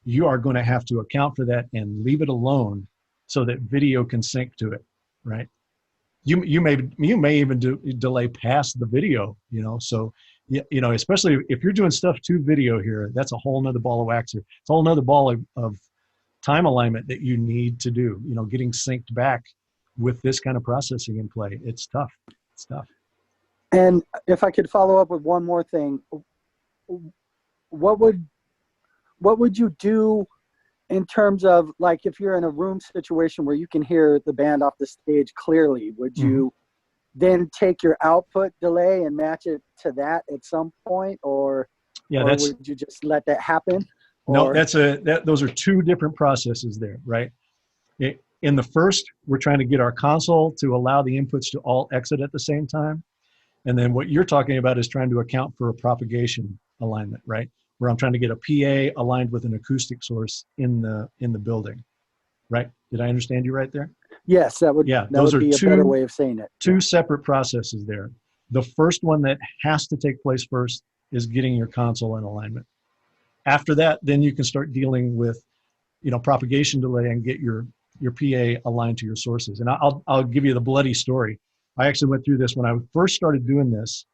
You are going to have to account for that and leave it alone so that video can sync to it, right? You may even delay past the video, you know. So you know, especially if you're doing stuff to video here, that's a whole nother ball of wax here. It's a whole nother ball of time alignment that you need to do. You know, getting synced back with this kind of processing in play. It's tough. It's tough. And if I could follow up with one more thing, what would you do in terms of, like, if you're in a room situation where you can hear the band off the stage clearly, would you then take your output delay and match it to that at some point, or would you just let that happen? No, those are two different processes there, right? In the first, we're trying to get our console to allow the inputs to all exit at the same time. And then what you're talking about is trying to account for a propagation alignment, right? Where I'm trying to get a PA aligned with an acoustic source in the building, right? Did I understand you right there? Yes, that would be a better way of saying it. Two separate processes there. The first one that has to take place first is getting your console in alignment. After that, then you can start dealing with, you know, propagation delay and get your PA aligned to your sources. And I'll give you the bloody story. I actually went through this when I first started doing this.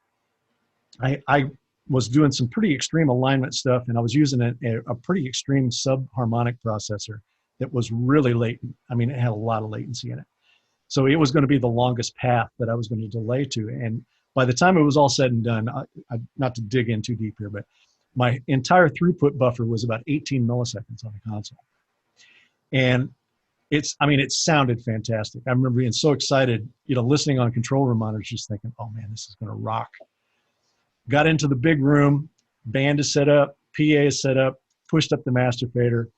I was doing some pretty extreme alignment stuff, and I was using a pretty extreme sub-harmonic processor that was really latent. I mean, it had a lot of latency in it. So it was going to be the longest path that I was going to delay to. And by the time it was all said and done, not to dig in too deep here, but my entire throughput buffer was about 18 milliseconds on the console. And it sounded fantastic. I remember being so excited, you know, listening on control room monitors, just thinking, oh man, this is going to rock. Got into the big room, band is set up, PA is set up, pushed up the master fader.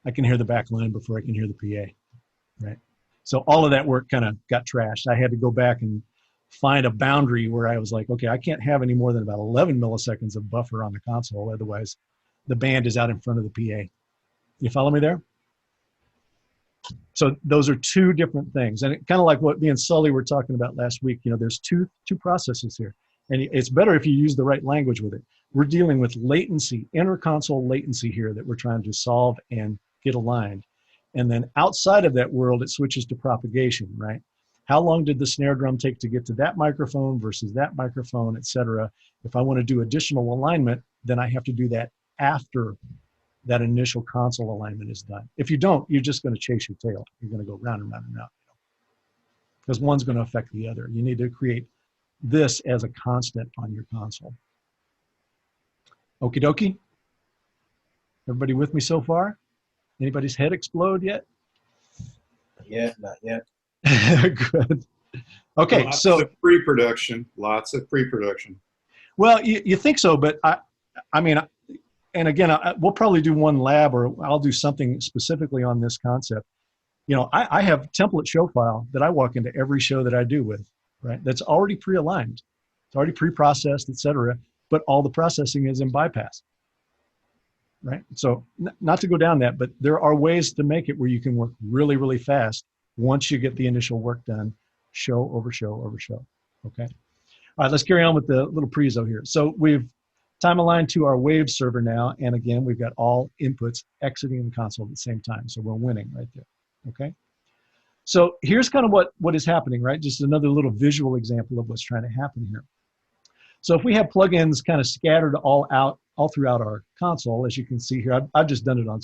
I can hear the back line before I can hear the PA, right? So all of that work kind of got trashed. I had to go back and find a boundary where I was like, okay, I can't have any more than about 11 milliseconds of buffer on the console. Otherwise, the band is out in front of the PA. You follow me there? So those are two different things. And kind of like what me and Sully were talking about last week, there's two processes here. And it's better if you use the right language with it. We're dealing with latency, inter-console latency here that we're trying to solve and get aligned. And then outside of that world, it switches to propagation, right? How long did the snare drum take to get to that microphone versus that microphone, et cetera? If I want to do additional alignment, then I have to do that after that initial console alignment is done. If you don't, you're just going to chase your tail. You're going to go round and round and round. Because one's going to affect the other. You need to create this as a constant on your console. Okie dokie? Everybody with me so far? Anybody's head explode yet? Yeah, not yet. Good. Okay, lots so of pre-production, lots of pre-production. Well, you think so, but I mean, and again, we'll probably do one lab, or I'll do something specifically on this concept. I have template show file that I walk into every show that I do with, right? That's already pre-aligned. It's already pre-processed, et cetera, but all the processing is in bypass, right? So not to go down that, but there are ways to make it where you can work really, really fast once you get the initial work done, show over show over show, okay? All right, let's carry on with the little prezo here. So we've time aligned to our wave server now, and again, we've got all inputs exiting the console at the same time, so we're winning right there, okay? So here's kind of what is happening, right? Just another little visual example of what's trying to happen here. So if we have plugins kind of scattered all throughout our console, as you can see here, I've just done it on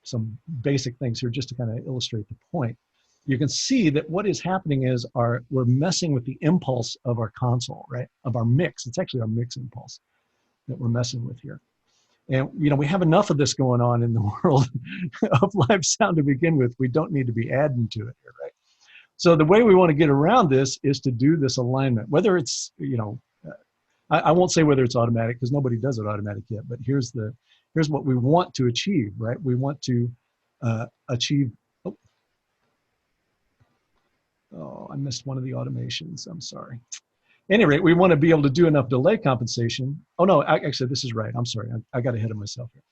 some basic things here just to kind of illustrate the point. You can see that what is happening is we're messing with the impulse of our console, right? Of our mix. It's actually our mix impulse that we're messing with here. And, we have enough of this going on in the world of live sound to begin with. We don't need to be adding to it here, right? So the way we want to get around this is to do this alignment, whether it's, I won't say whether it's automatic because nobody does it automatic yet, but here's what we want to achieve, right? We want to achieve, oh, I missed one of the automations. I'm sorry. At any rate, we want to be able to do enough delay compensation. Oh no, actually this is right. I'm sorry, I got ahead of myself here.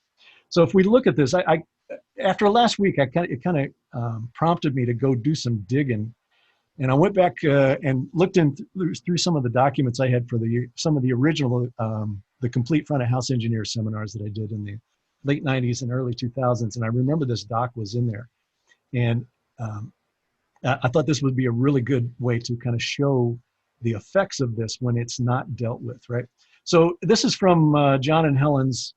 So if we look at this, after last week, it kind of prompted me to go do some digging, and I went back and looked through some of the documents I had for some of the original, the complete front of house engineer seminars that I did in the late 90s and early 2000s, and I remember this doc was in there, and I thought this would be a really good way to kind of show the effects of this when it's not dealt with, right? So this is from John and Helen's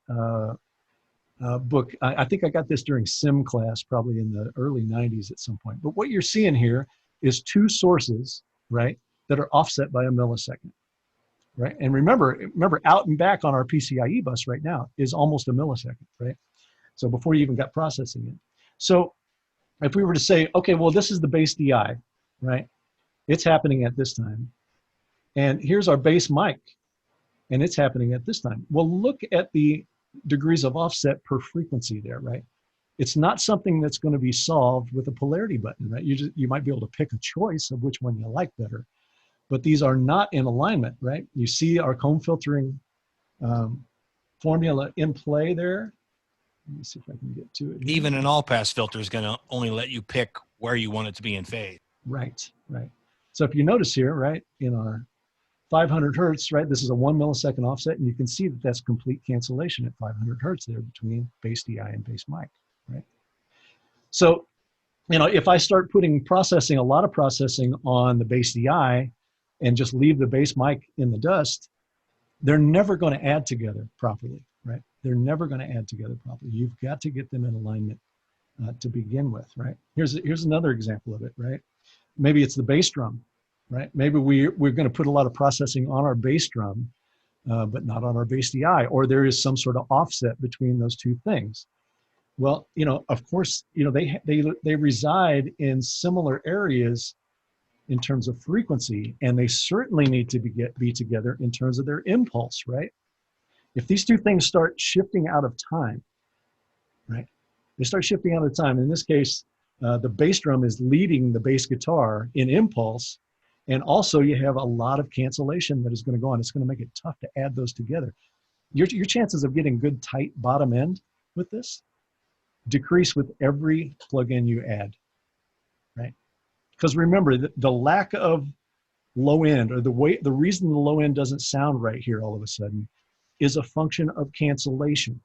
book. I think I got this during sim class, probably in the early 90s at some point. But what you're seeing here is two sources, right, that are offset by a millisecond, right? And remember, out and back on our PCIe bus right now is almost a millisecond, right? So before you even got processing in. So if we were to say, okay, well, this is the base DI, right? It's happening at this time. And here's our base mic, and it's happening at this time. Well, look at the degrees of offset per frequency there, right? It's not something that's going to be solved with a polarity button, right? You might be able to pick a choice of which one you like better, but these are not in alignment, right? You see our comb filtering formula in play there. Let me see if I can get to it here. Even an all-pass filter is going to only let you pick where you want it to be in phase. Right, right. So if you notice here, right, in our 500 hertz, right, this is a 1 millisecond offset, and you can see that that's complete cancellation at 500 hertz there between base DI and base mic, right? So, if I start putting a lot of processing on the base DI and just leave the base mic in the dust, they're never going to add together properly, right? They're never going to add together properly. You've got to get them in alignment to begin with, right? Here's another example of it, right? Maybe it's the bass drum, right? Maybe we're going to put a lot of processing on our bass drum, but not on our bass DI, or there is some sort of offset between those two things. Well, of course, they reside in similar areas in terms of frequency, and they certainly need to be together in terms of their impulse, right? If these two things start shifting out of time, right? They start shifting out of time. In this case, the bass drum is leading the bass guitar in impulse. And also you have a lot of cancellation that is going to go on. It's going to make it tough to add those together. Your chances of getting good tight bottom end with this decrease with every plugin you add, right? Because remember, the lack of low end, or the reason the low end doesn't sound right here all of a sudden is a function of cancellation.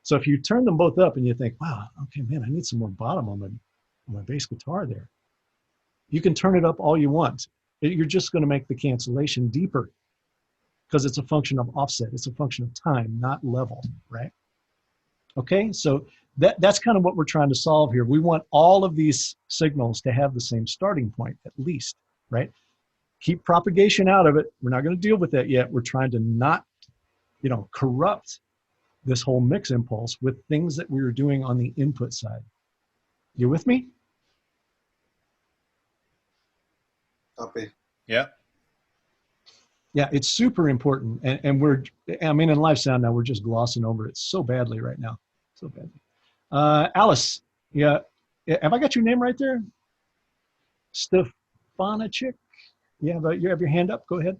So if you turn them both up and you think, wow, okay, man, I need some more bottom on my bass guitar there. You can turn it up all you want. You're just going to make the cancellation deeper because it's a function of offset. It's a function of time, not level, right? Okay, so that's kind of what we're trying to solve here. We want all of these signals to have the same starting point, at least, right? Keep propagation out of it. We're not going to deal with that yet. We're trying to not, corrupt this whole mix impulse with things that we were doing on the input side. You with me? Copy. Yeah. Yeah, it's super important. And in live sound now, we're just glossing over it so badly right now. So badly. Alice, yeah, have I got your name right there? Stefanachik? You have your hand up? Go ahead.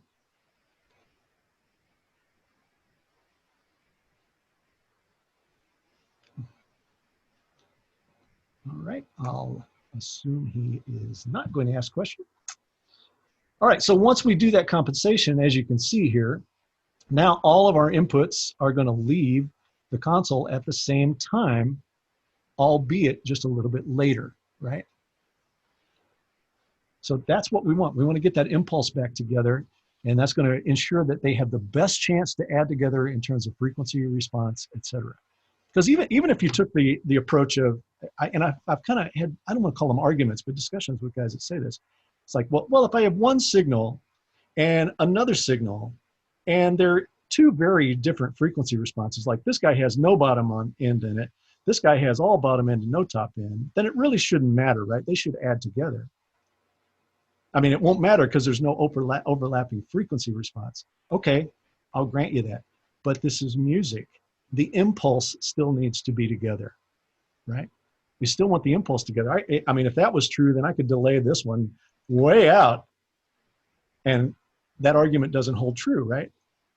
All right, I'll assume he is not going to ask a question. All right, so once we do that compensation, as you can see here, now all of our inputs are going to leave the console at the same time, albeit just a little bit later, right? So that's what we want. We want to get that impulse back together, and that's going to ensure that they have the best chance to add together in terms of frequency response, et cetera. Because even if you took the approach of, I've kind of had, I don't want to call them arguments, but discussions with guys that say this. It's like, well, if I have one signal and another signal, and they're two very different frequency responses, like this guy has no bottom end in it, this guy has all bottom end and no top end, then it really shouldn't matter, right? They should add together. I mean, it won't matter because there's no overlapping frequency response. Okay, I'll grant you that. But this is music. The impulse still needs to be together, right? We still want the impulse together. I mean, if that was true, then I could delay this one way out. And that argument doesn't hold true, right?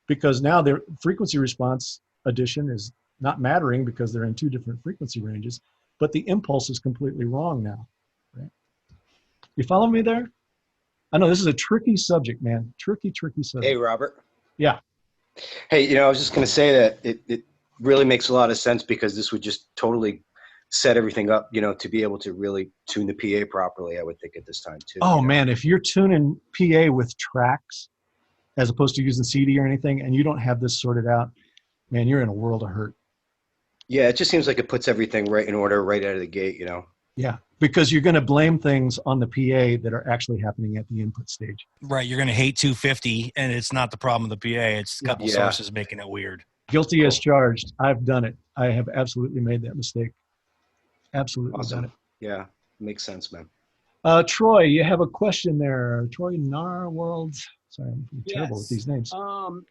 Because now their frequency response addition is not mattering because they're in two different frequency ranges, but the impulse is completely wrong now, right? You follow me there? I know this is a tricky subject, man. Tricky subject. Hey, Robert. Yeah. Hey, I was just going to say that it really makes a lot of sense because this would just totally set everything up, to be able to really tune the PA properly, I would think at this time too. Oh man, if you're tuning PA with tracks as opposed to using CD or anything, and you don't have this sorted out, man, you're in a world of hurt. Yeah, it just seems like it puts everything right in order right out of the gate, Yeah, because you're going to blame things on the PA that are actually happening at the input stage. Right, you're going to hate 250, and it's not the problem of the PA. It's a couple sources making it weird. Guilty as charged. I've done it. I have absolutely made that mistake. Absolutely done it. Yeah, makes sense, man. Troy, you have a question there. Troy Narworld. Sorry, I'm terrible with these names.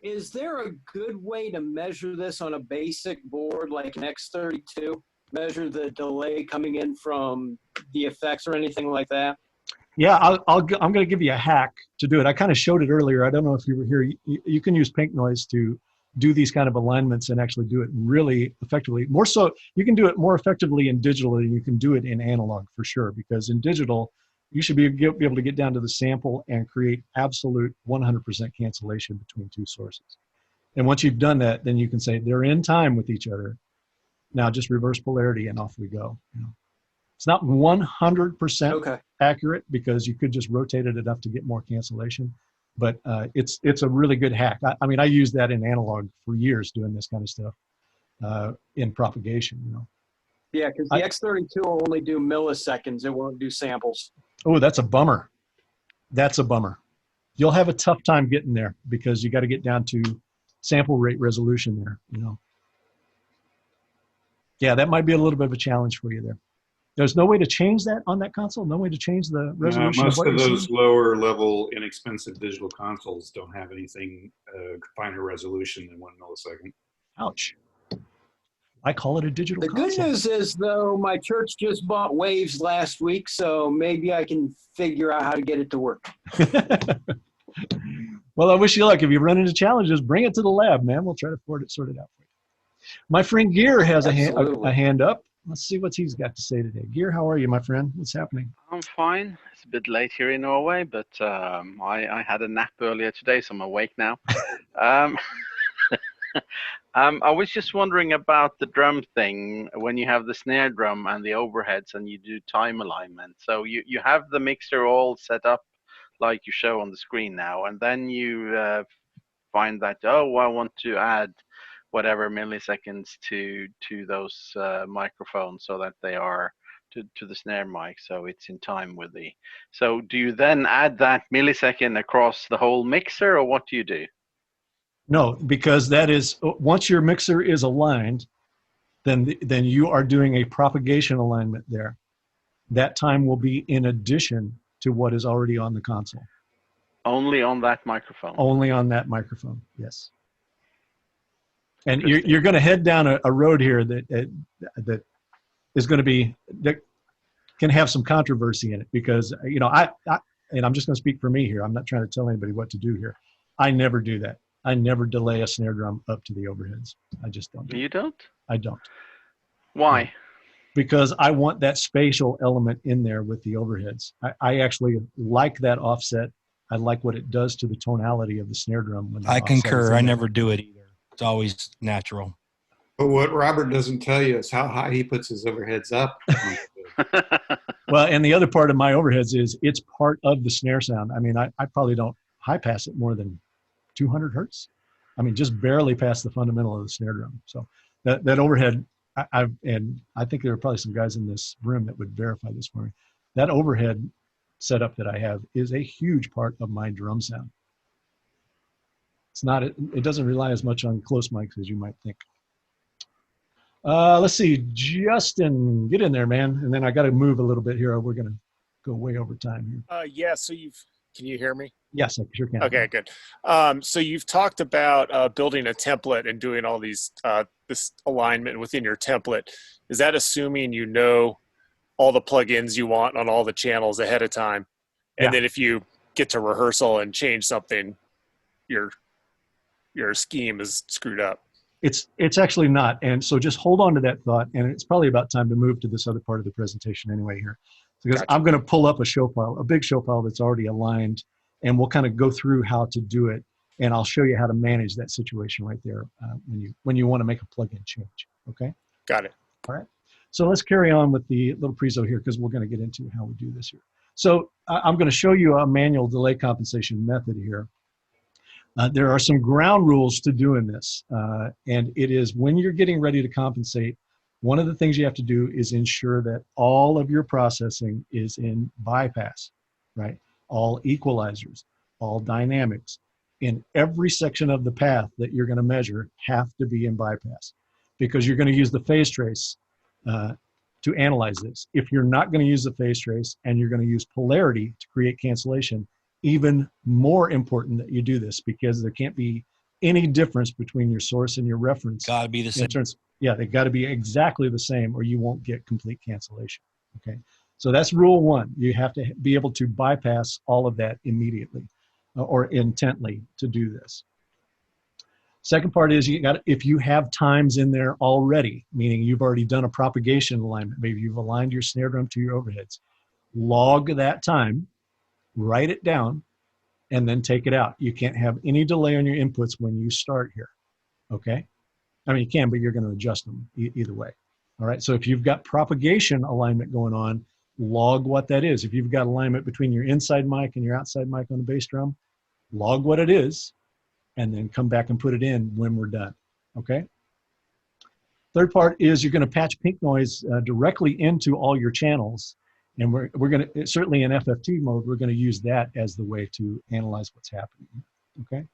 Is there a good way to measure this on a basic board like an X32? Measure the delay coming in from the effects or anything like that? Yeah, I'm going to give you a hack to do it. I kind of showed it earlier. I don't know if you were here. You can use pink noise to do these kind of alignments and actually do it really effectively. More so, you can do it more effectively in digital than you can do it in analog for sure, because in digital, you should be able to get down to the sample and create absolute 100% cancellation between two sources. And once you've done that, then you can say they're in time with each other. Now just reverse polarity and off we go. It's not 100% accurate because you could just rotate it enough to get more cancellation, but it's a really good hack. I mean, I used that in analog for years doing this kind of stuff in propagation. Yeah, because the X32 will only do milliseconds. It won't do samples. Oh, that's a bummer. That's a bummer. You'll have a tough time getting there because you got to get down to sample rate resolution there. Yeah, that might be a little bit of a challenge for you there. There's no way to change that on that console? No way to change the resolution? Most of those lower level inexpensive digital consoles don't have anything finer resolution than 1 millisecond. Ouch. I call it a digital The console. good news is, though, my church just bought Waves last week, so maybe I can figure out how to get it to work. Well, I wish you luck. If you run into challenges, bring it to the lab, man. We'll try to sort it out for you. My friend Gear has a hand up. Let's see what he's got to say today. Gear, how are you, my friend? What's happening? I'm fine. It's a bit late here in Norway, but I had a nap earlier today, so I'm awake now. I was just wondering about the drum thing, when you have the snare drum and the overheads and you do time alignment. So you have the mixer all set up like you show on the screen now, and then you find that, oh, I want to add whatever milliseconds to those microphones so that they are to the snare mic, so it's in time with the. So do you then add that millisecond across the whole mixer, or what do you do? No, because that is, once your mixer is aligned, then you are doing a propagation alignment there. That time will be in addition to what is already on the console. Only on that microphone? Only on that microphone, yes. And you're going to head down a road here that is going to be, that can have some controversy in it, because, you know, and I'm just going to speak for me here. I'm not trying to tell anybody what to do here. I never do that. I never delay a snare drum up to the overheads. I just don't. You don't? I don't. Why? No. Because I want that spatial element in there with the overheads. I actually like that offset. I like what it does to the tonality of the snare drum. When I concur. I never do it either. It's always natural. But what Robert doesn't tell you is how high he puts his overheads up. Well, and the other part of my overheads is it's part of the snare sound. I mean, I probably don't high pass it more than 200 hertz. I mean, just barely past the fundamental of the snare drum. So that overhead, and I think there are probably some guys in this room that would verify this for me. That overhead setup that I have is a huge part of my drum sound. It's not, it doesn't rely as much on close mics as you might think. Let's see, Justin, get in there, man. And then I got to move a little bit here. We're going to go way over time here. Yeah, so can you hear me? Yes, I sure can. Okay, good. So you've talked about building a template and doing all these this alignment within your template. Is that assuming you know all the plugins you want on all the channels ahead of time, and then if you get to rehearsal and change something, your scheme is screwed up? It's actually not, and so just hold on to that thought. And it's probably about time to move to this other part of the presentation anyway here, because I'm going to pull up a show file, a big show file that's already aligned. And we'll kind of go through how to do it, and I'll show you how to manage that situation right there when you want to make a plugin change. Okay. Got it. All right. So let's carry on with the little prezo here, because we're going to get into how we do this here. So I'm going to show you a manual delay compensation method here. There are some ground rules to doing this, and it is when you're getting ready to compensate. One of the things you have to do is ensure that all of your processing is in bypass, right? All equalizers, all dynamics in every section of the path that you're going to measure have to be in bypass, because you're going to use the phase trace to analyze this. If you're not going to use the phase trace and you're going to use polarity to create cancellation, even more important that you do this, because there can't be any difference between your source and your reference. Got to be the same. Yeah, they got to be exactly the same, or you won't get complete cancellation. Okay. So that's rule one. You have to be able to bypass all of that immediately or intently to do this. Second part is if you have times in there already, meaning you've already done a propagation alignment, maybe you've aligned your snare drum to your overheads, log that time, write it down, and then take it out. You can't have any delay on your inputs when you start here. Okay? I mean, you can, but you're going to adjust them either way. All right? So if you've got propagation alignment going on, log what that is. If you've got alignment between your inside mic and your outside mic on the bass drum, log what it is, and then come back and put it in when we're done. Okay? Third part is you're going to patch pink noise directly into all your channels. And we're going to, certainly in FFT mode, we're going to use that as the way to analyze what's happening. Okay?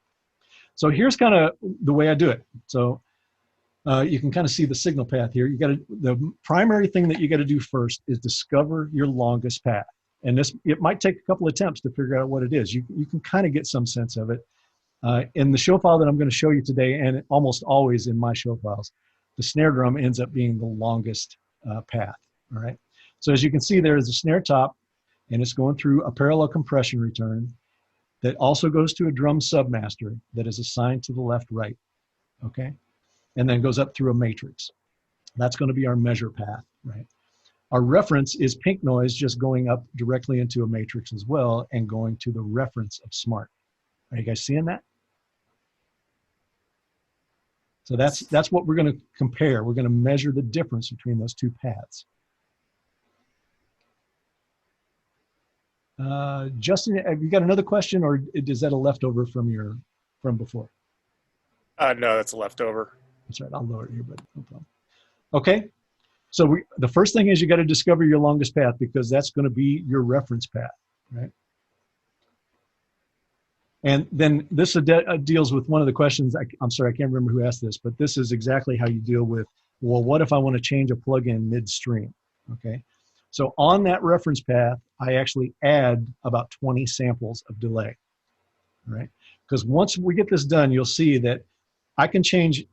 So here's kind of the way I do it. So you can kind of see the signal path here. The primary thing that you got to do first is discover your longest path. And it might take a couple attempts to figure out what it is. You can kind of get some sense of it. In the show file that I'm going to show you today, and almost always in my show files, the snare drum ends up being the longest path, all right? So as you can see, there is a snare top, and it's going through a parallel compression return that also goes to a drum submaster that is assigned to the left-right, okay? And then goes up through a matrix. That's going to be our measure path, right? Our reference is pink noise just going up directly into a matrix as well and going to the reference of Smaart. Are you guys seeing that? So that's what we're going to compare. We're going to measure the difference between those two paths. Justin, have you got another question, or is that a leftover from before? No, that's a leftover. That's right. I'll lower it here, but no problem. Okay. So the first thing is you got to discover your longest path, because that's going to be your reference path, right? And then this deals with one of the questions. I'm sorry, I can't remember who asked this, but this is exactly how you deal with, well, what if I want to change a plugin midstream? Okay. So on that reference path, I actually add about 20 samples of delay, right? Because once we get this done, you'll see that I can change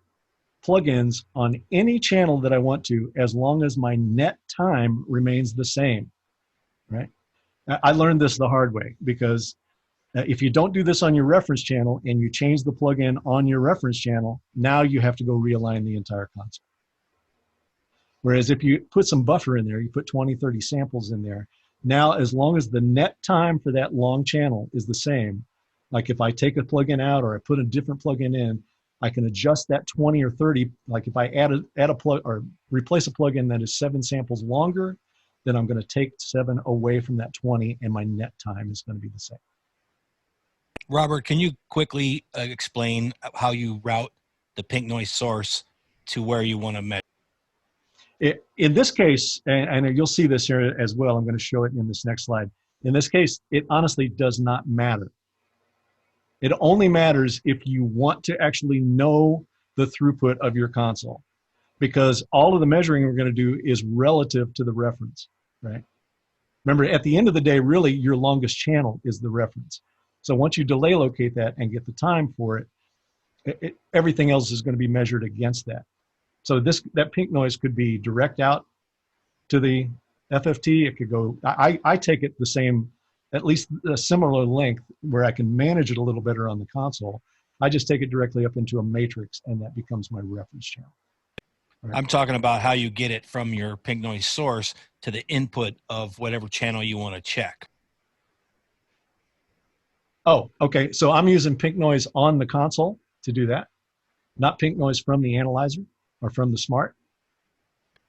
plugins on any channel that I want to, as long as my net time remains the same, right? I learned this the hard way, because if you don't do this on your reference channel and you change the plugin on your reference channel, now you have to go realign the entire console. Whereas if you put some buffer in there, you put 20, 30 samples in there, now as long as the net time for that long channel is the same, like if I take a plugin out or I put a different plugin in, I can adjust that 20 or 30. Like if I add a plug or replace a plugin that is 7 samples longer, then I'm going to take 7 away from that 20, and my net time is going to be the same. Robert, can you quickly explain how you route the pink noise source to where you want to measure? In this case, and you'll see this here as well, I'm going to show it in this next slide. In this case, it honestly does not matter. It only matters if you want to actually know the throughput of your console, because all of the measuring we're going to do is relative to the reference, right? Remember, at the end of the day, really, your longest channel is the reference. So once you delay locate that and get the time for it, everything else is going to be measured against that. So that pink noise could be direct out to the FFT. It could go, I take it the same, at least a similar length, where I can manage it a little better on the console. I just take it directly up into a matrix, and that becomes my reference channel. Right. I'm talking about how you get it from your pink noise source to the input of whatever channel you want to check. Oh, okay. So I'm using pink noise on the console to do that, not pink noise from the analyzer or from the Smaart.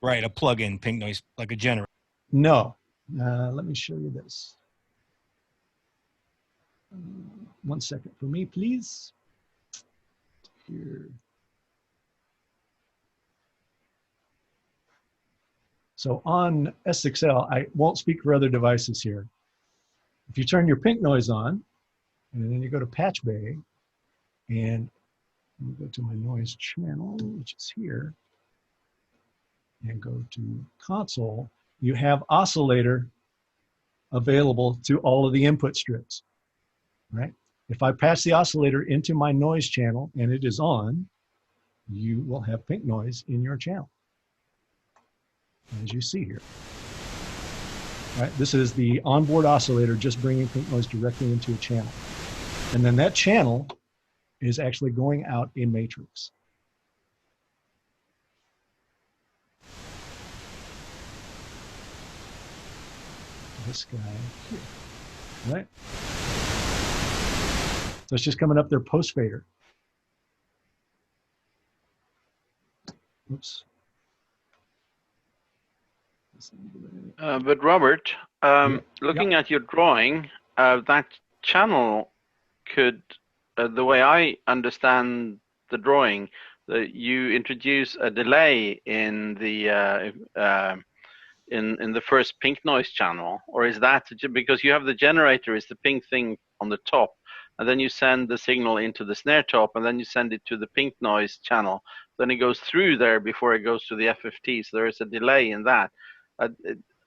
Right, a plug-in pink noise, like a generator. No. Let me show you this. 1 second for me, please. Here. So on S6L, I won't speak for other devices here. If you turn your pink noise on, and then you go to Patch Bay, and you go to my noise channel, which is here, and go to console, you have oscillator available to all of the input strips, right? If I pass the oscillator into my noise channel and it is on, you will have pink noise in your channel, as you see here. Right? This is the onboard oscillator just bringing pink noise directly into a channel. And then that channel is actually going out a matrix. This guy here, right? So it's just coming up there post fader. Oops. But Robert, looking at your drawing, that channel could, the way I understand the drawing, that you introduce a delay in the first pink noise channel, or is that because you have the generator is the pink thing on the top, and then you send the signal into the snare top, and then you send it to the pink noise channel, then it goes through there before it goes to the FFT, so there is a delay in that.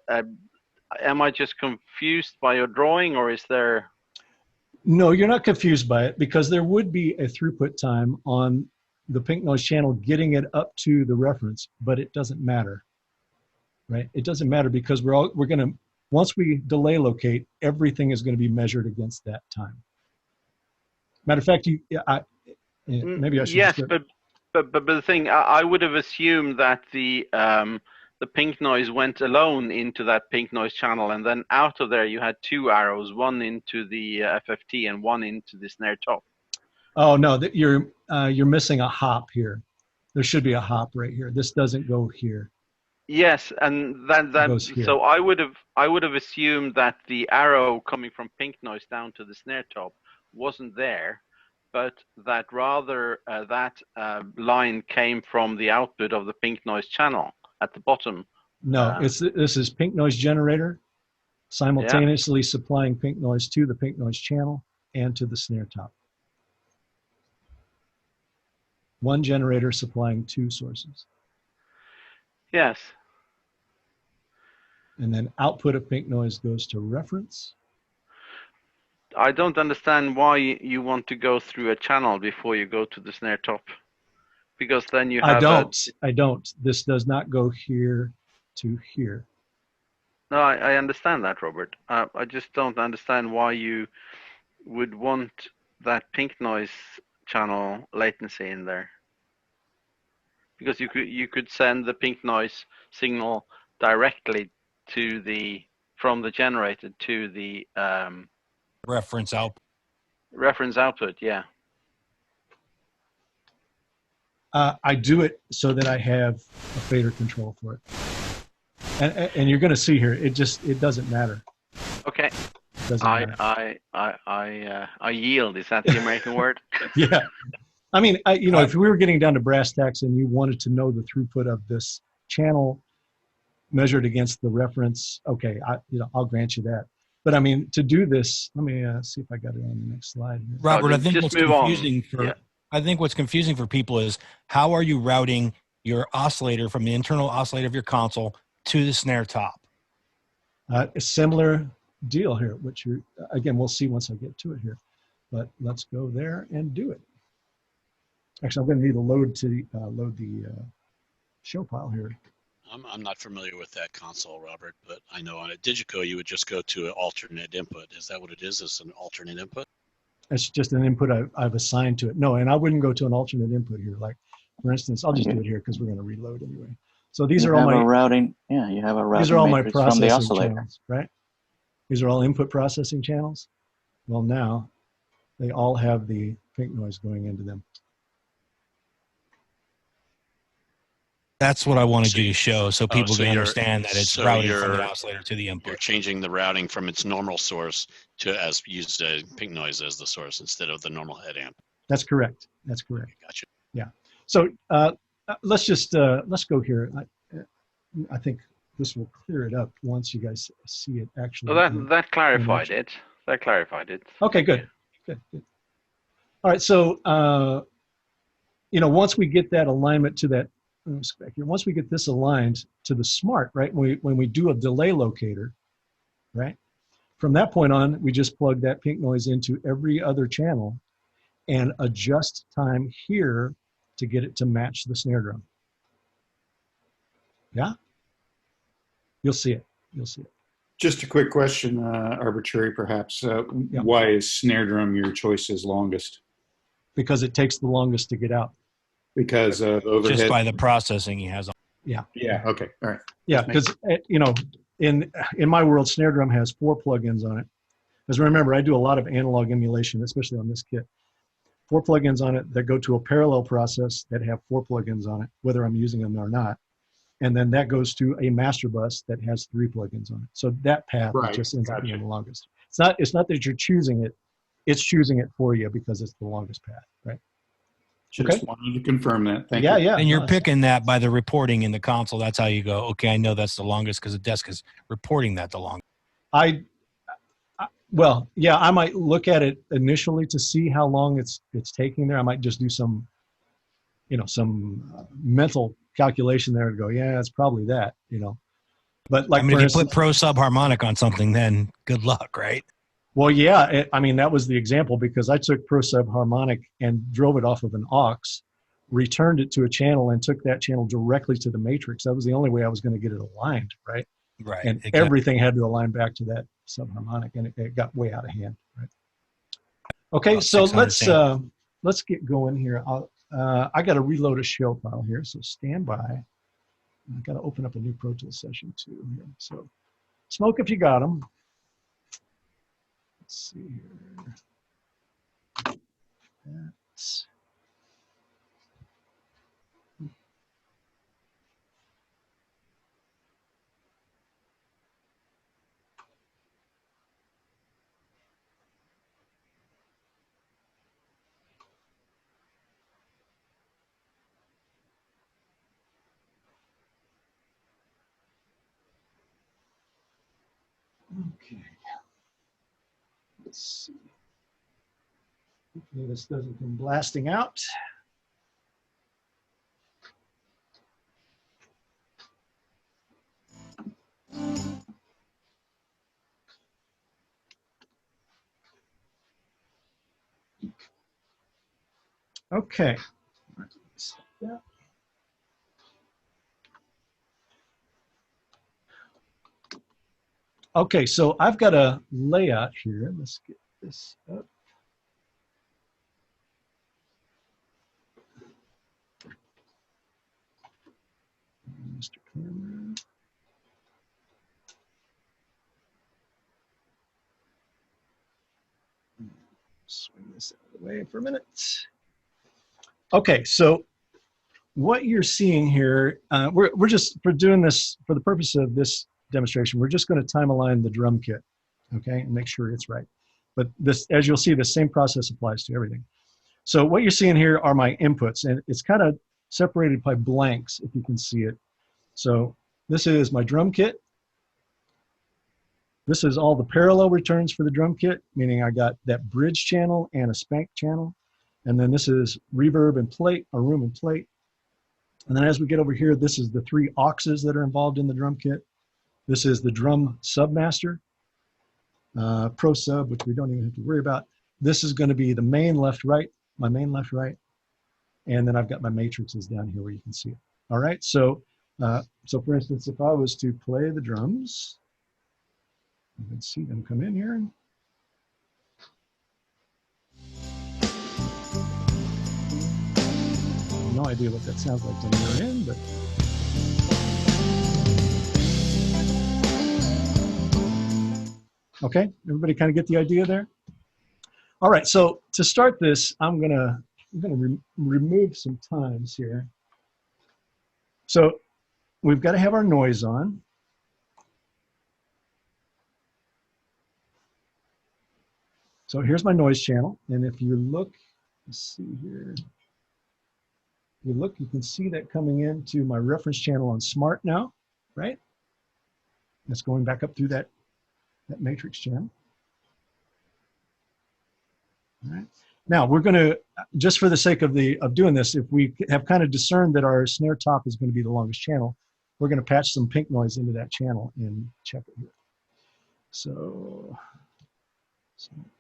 Am I just confused by your drawing, or is there? No, you're not confused by it, because there would be a throughput time on the pink noise channel, getting it up to the reference, but it doesn't matter, right? It doesn't matter because we're going to, once we delay locate, everything is going to be measured against that time. Matter of fact, maybe I should. Yes, but the thing, I would have assumed that the pink noise went alone into that pink noise channel, and then out of there you had two arrows, one into the FFT and one into the snare top. Oh no, you're missing a hop here. There should be a hop right here. This doesn't go here. Yes, and that so I would have assumed that the arrow coming from pink noise down to the snare top wasn't there, but that rather that line came from the output of the pink noise channel at the bottom. No, this is pink noise generator simultaneously supplying pink noise to the pink noise channel and to the snare top. One generator supplying two sources. Yes. And then output of pink noise goes to reference. I don't understand why you want to go through a channel before you go to the snare top, because then you have. I don't. This does not go here to here. No, I understand that, Robert. I just don't understand why you would want that pink noise channel latency in there, because you could send the pink noise signal directly to from the generator to the reference output. Reference output, yeah. I do it so that I have a fader control for it, and you're going to see here. It doesn't matter. Okay. I yield. Is that the American word? Yeah. I mean, if we were getting down to brass tacks and you wanted to know the throughput of this channel measured against the reference, okay, I'll grant you that. But I mean, to do this, let me see if I got it on the next slide here. Robert, I think what's confusing for people is how are you routing your oscillator from the internal oscillator of your console to the snare top? A similar deal here, which again, we'll see once I get to it here. But let's go there and do it. Actually, I'm going to need to load the show file here. I'm not familiar with that console, Robert, but I know on a Digico you would just go to an alternate input. Is that what it is? It's an alternate input? It's just an input I've assigned to it. No, and I wouldn't go to an alternate input here. Like, for instance, I'll just do it here because we're going to reload anyway. So these are all my routing. Yeah, you have a routing. These are all my processing from the oscillator, channels, right? These are all input processing channels. Well, now they all have the pink noise going into them. That's what I wanted you to show so people can understand that it's routed from the oscillator to the input. You're changing the routing from its normal source to use pink noise as the source instead of the normal head amp. That's correct. That's correct. Gotcha. Yeah. So let's go here. I think this will clear it up once you guys see it actually. Well, that clarified it. That clarified it. Okay, good. Good. All right. So once we get that alignment to that. Back here. Once we get this aligned to the Smaart, right, when we do a delay locator, right, from that point on, we just plug that pink noise into every other channel and adjust time here to get it to match the snare drum. Yeah? You'll see it. You'll see it. Just a quick question, arbitrary perhaps. Why is snare drum your choice is longest? Because it takes the longest to get out. Because overhead. Just by the processing he has on. Yeah. Yeah. Okay. All right. Yeah, because in my world, snare drum has 4 plugins on it. Because remember, I do a lot of analog emulation, especially on this kit. 4 plugins on it that go to a parallel process that have 4 plugins on it, whether I'm using them or not. And then that goes to a master bus that has 3 plugins on it. So that path just ends up being the longest. It's not that you're choosing it; it's choosing it for you because it's the longest path, right? Just wanted to confirm that. Thank you. Yeah. And you're picking that by the reporting in the console. That's how you go, okay, I know that's the longest because the desk is reporting that the longest. I might look at it initially to see how long it's taking there. I might just do some mental calculation there and go, yeah, it's probably that, But like, if you put Pro Subharmonic on something, then good luck, right? Well, yeah, that was the example because I took Pro Subharmonic and drove it off of an aux returned it to a channel and took that channel directly to the matrix. That was the only way I was going to get it aligned, right? Right. And exactly. everything had to align back to that subharmonic, and it got way out of hand, right? Okay, About so 600 let's get going here. I got to reload a show file here, so stand by. I got to open up a new Pro Tools session too here. So smoke if you got them. Let's see here. That's, okay. Let's see. Hopefully this doesn't come blasting out. Okay. Yeah. Okay, so I've got a layout here. Let's get this up. Mr. Camera. Swing this out of the way for a minute. Okay, so what you're seeing here, we're just, for doing this, for the purpose of this demonstration, we're just going to time align the drum kit, okay, and make sure it's right. But this, as you'll see, the same process applies to everything. So what you're seeing here are my inputs, and it's kind of separated by blanks, if you can see it. So this is my drum kit. This is all the parallel returns for the drum kit, meaning I got that bridge channel and a spank channel. And then this is reverb and plate, or room and plate. And then as we get over here, this is the 3 auxes that are involved in the drum kit. This is the drum submaster, pro sub, which we don't even have to worry about. This is going to be the main left right, my main left right. And then I've got my matrices down here where you can see it. All right, so for instance, if I was to play the drums, you can see them come in here. No idea what that sounds like on the other end, but okay, everybody kind of get the idea there? All right, so to start this, I'm gonna remove some times here. So we've got to have our noise on. So here's my noise channel, and if you look, let's see here. If you look, you can see that coming into my reference channel on Smaart now, right? That's going back up through that matrix channel. All right. Now we're going to, just for the sake of doing this, if we have kind of discerned that our snare top is going to be the longest channel, we're going to patch some pink noise into that channel and check it here. So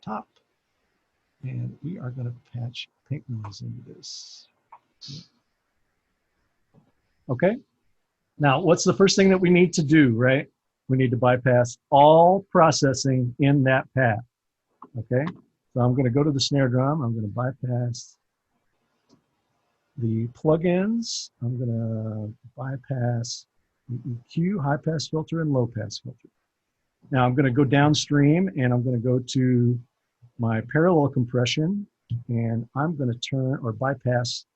top, and we are going to patch pink noise into this. Okay. Now, what's the first thing that we need to do, right? We need to bypass all processing in that path. Okay. So I'm going to go to the snare drum. I'm going to bypass the plugins. I'm going to bypass the EQ, high pass filter, and low pass filter. Now I'm going to go downstream and I'm going to go to my parallel compression, and I'm going to turn or bypass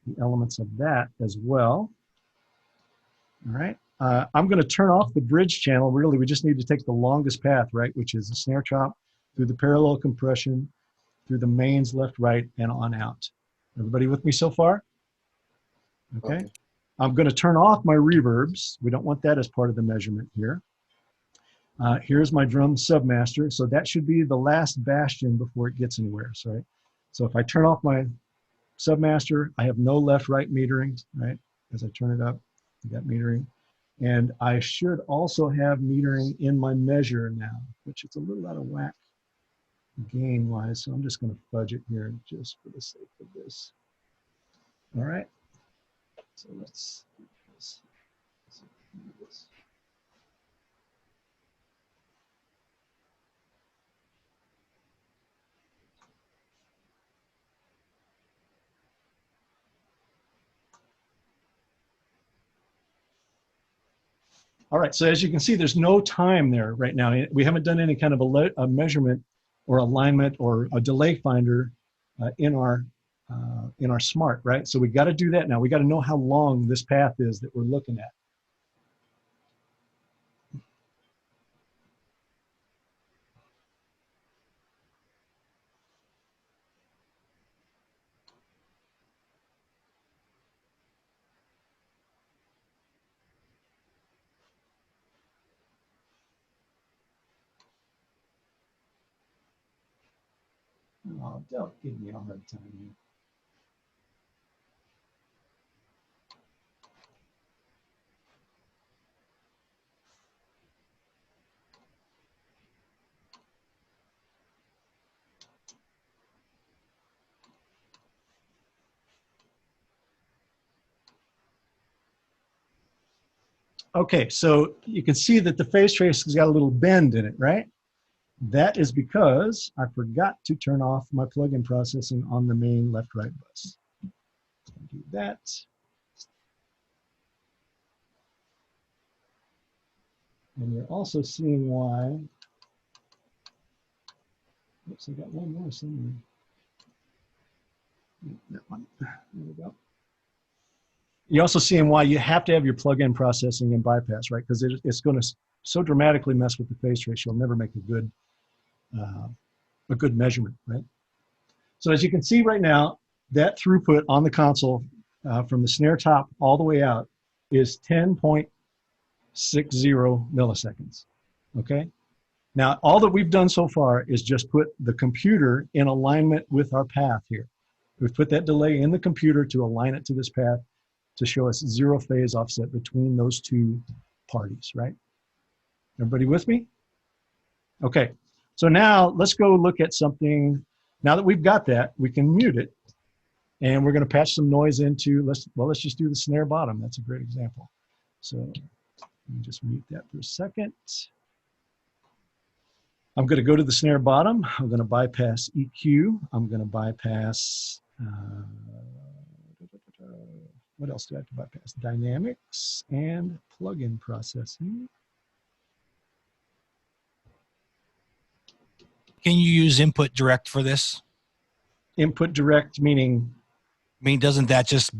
the elements of that as well. All right. I'm going to turn off the bridge channel. Really, we just need to take the longest path, right, which is the snare chop through the parallel compression, through the mains left, right, and on out. Everybody with me so far? Okay. I'm going to turn off my reverbs. We don't want that as part of the measurement here. Here's my drum submaster. So that should be the last bastion before it gets anywhere, right? So if I turn off my submaster, I have no left-right metering, right? As I turn it up, I got metering. And I should also have metering in my measure now, which is a little out of whack gain-wise. So I'm just going to fudge it here just for the sake of this. All right. So let's do this. All right, so as you can see, there's no time there right now. We haven't done any kind of a measurement or alignment or a delay finder in our Smaart, right? So we got to do that now. We got to know how long this path is that we're looking at. Oh, don't give me a hard time here. Okay, so you can see that the phase trace has got a little bend in it, right? That is because I forgot to turn off my plug-in processing on the main left-right bus. So do that. And you're also seeing why. Oops, I got one more somewhere. That one. There we go. You're also seeing why you have to have your plug-in processing and bypass, right? Because it's going to so dramatically mess with the phase trace, you'll never make a good measurement, right? So as you can see right now, that throughput on the console from the snare top all the way out is 10.60 milliseconds, okay? Now, all that we've done so far is just put the computer in alignment with our path here. We've put that delay in the computer to align it to this path to show us 0 phase offset between those two parties, right? Everybody with me? Okay, so now let's go look at something. Now that we've got that, we can mute it, and we're going to patch some noise into, let's just do the snare bottom. That's a great example. So let me just mute that for a second. I'm going to go to the snare bottom. I'm going to bypass EQ. I'm going to bypass, what else do I have to bypass? Dynamics and plug-in processing. Can you use input direct for this? Input direct meaning? I mean, doesn't that just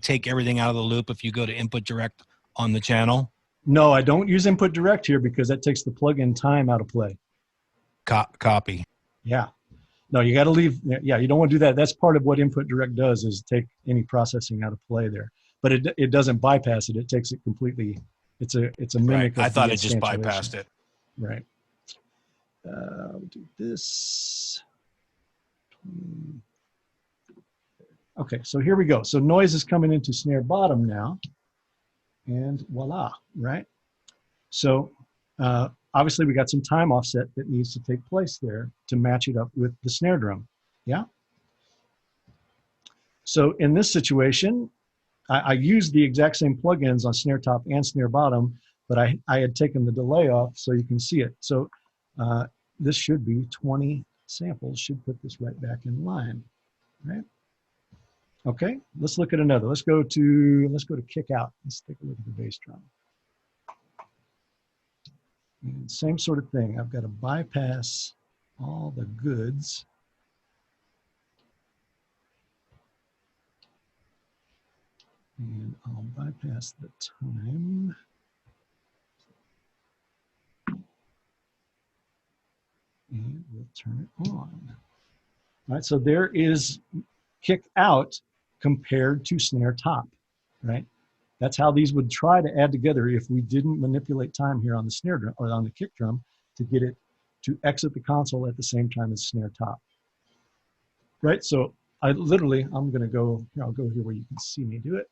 take everything out of the loop if you go to input direct on the channel? No, I don't use input direct here because that takes the plug-in time out of play. Copy. Yeah. No, you got to leave. Yeah, you don't want to do that. That's part of what input direct does, is take any processing out of play there. But it doesn't bypass it. It takes it completely. It's a mimic. Right. I thought it just bypassed it. Right. We'll do this. Okay, so here we go. So noise is coming into snare bottom now, and voila, right? So obviously we got some time offset that needs to take place there to match it up with the snare drum, yeah? So in this situation, I used the exact same plugins on snare top and snare bottom, but I had taken the delay off so you can see it. So this should be 20 samples, should put this right back in line, right? Okay, let's look at another. Let's go to kick out. Let's take a look at the bass drum. And same sort of thing. I've got to bypass all the goods. And I'll bypass the time. And we'll turn it on. All right, so there is kick out compared to snare top, right? That's how these would try to add together if we didn't manipulate time here on the snare drum or on the kick drum to get it to exit the console at the same time as snare top. Right, so I'm gonna go, I'll go here where you can see me do it.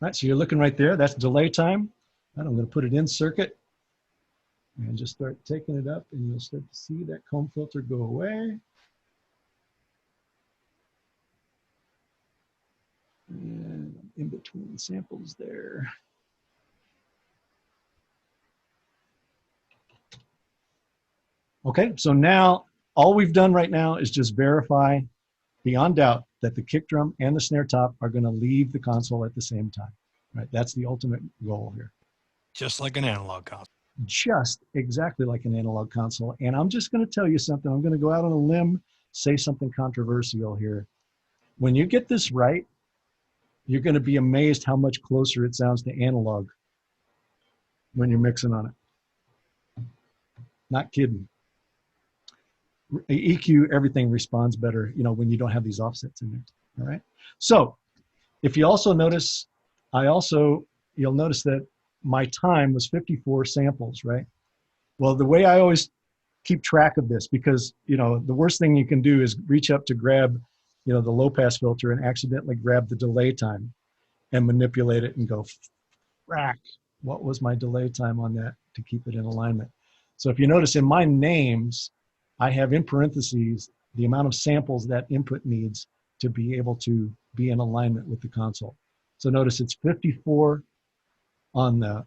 right, so you're looking right there. That's delay time. Right, I'm going to put it in circuit and just start taking it up, and you'll start to see that comb filter go away. And I'm in between samples there. Okay, so now all we've done right now is just verify beyond doubt that the kick drum and the snare top are going to leave the console at the same time. Right, that's the ultimate goal here. Just like an analog console. Just exactly like an analog console. And I'm just going to tell you something. I'm going to go out on a limb, say something controversial here. When you get this right, you're going to be amazed how much closer it sounds to analog when you're mixing on it. Not kidding. EQ, everything responds better, you know, when you don't have these offsets in there. All right. So if you also notice, you'll notice that my time was 54 samples, right? Well, the way I always keep track of this, because, you know, the worst thing you can do is reach up to grab, you know, the low pass filter and accidentally grab the delay time and manipulate it and go, frack, what was my delay time on that to keep it in alignment? So if you notice in my names, I have in parentheses the amount of samples that input needs to be able to be in alignment with the console. So notice it's 54 on the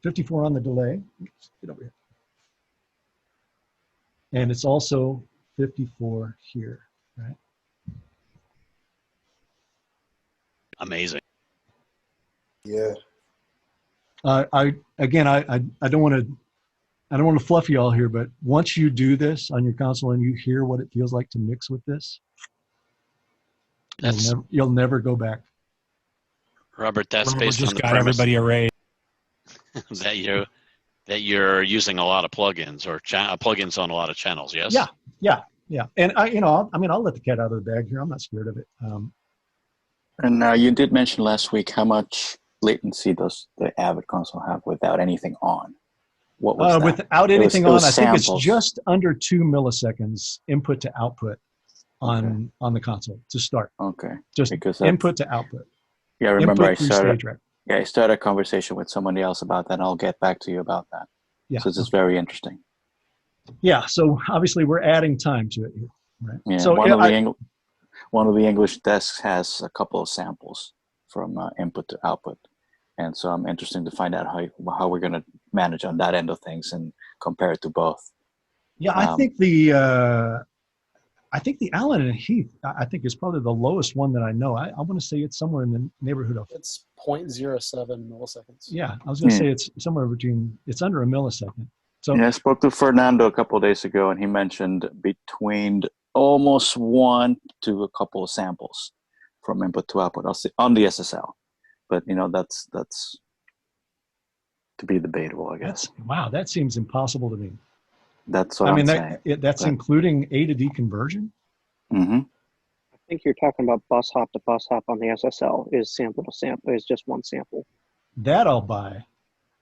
54 on the delay. Get over here. And it's also 54 here, right? Amazing. Yeah. I don't want to fluff you all here, but once you do this on your console and you hear what it feels like to mix with this, you'll never go back. Robert, that's Robert based just on the got premise everybody arrayed. that you're using a lot of plugins or plugins on a lot of channels. Yes. Yeah. And I'll let the cat out of the bag here. I'm not scared of it. And you did mention last week how much latency does the Avid console have without anything on? What was that? Without anything on, I think it's samples. just under 2 milliseconds input to output on the console to start. Okay. Just because input to output. Yeah, I remember input through stage rec. I started a conversation with somebody else about that, and I'll get back to you about that. Yeah. So this is very interesting. Yeah, so obviously we're adding time to it here, right? Yeah, so one of the English desks has a couple of samples from input to output. And so I'm interested to find out how we're going to manage on that end of things and compare it to both. Yeah, I think the Allen and Heath, I think is probably the lowest one that I know. I want to say it's somewhere in the neighborhood of. It's 0.07 milliseconds. Yeah, I was going to say it's somewhere between. It's under a millisecond. So yeah, I spoke to Fernando a couple of days ago, and he mentioned between almost 1 to a couple of samples from input to output. I'll see on the SSL. But that's to be debatable, I guess. Wow, that seems impossible to me. That's what I'm saying. That's including A to D conversion. Mm-hmm. I think you're talking about bus hop to bus hop on the SSL is sample to sample is just one sample. That I'll buy.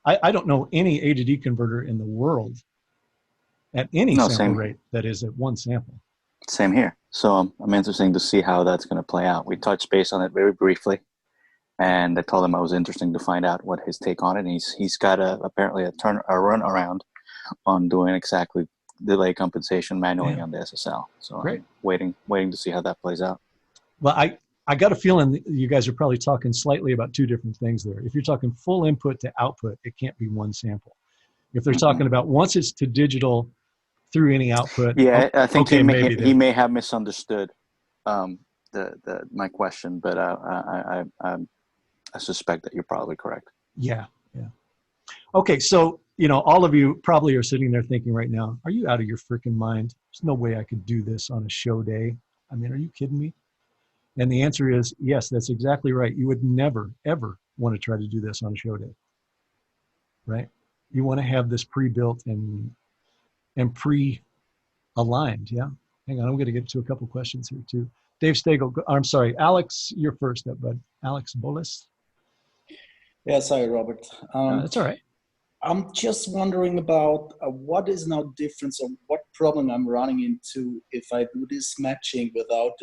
I don't know any A to D converter in the world at any sample rate that is at one sample. Same here. So I'm interested to see how that's going to play out. We touched base on it very briefly. And I told him I was interested to find out what his take on it. And he's got apparently a run around on doing exactly delay compensation manually on the SSL. So great. I'm waiting to see how that plays out. Well, I got a feeling that you guys are probably talking slightly about two different things there. If you're talking full input to output, it can't be one sample. If they're talking about once it's to digital through any output, yeah, I think okay, he may have misunderstood my question, but I suspect that you're probably correct. Yeah. Okay, so all of you probably are sitting there thinking right now, are you out of your freaking mind? There's no way I could do this on a show day. I mean, are you kidding me? And the answer is yes, that's exactly right. You would never, ever want to try to do this on a show day, right? You want to have this pre-built and pre-aligned, yeah? Hang on, I'm going to get to a couple questions here too. Dave Stagel, I'm sorry, Alex, you're first up, bud. Alex Bolis. Yeah, sorry, Robert. That's all right. I'm just wondering about what is now difference or what problem I'm running into if I do this matching without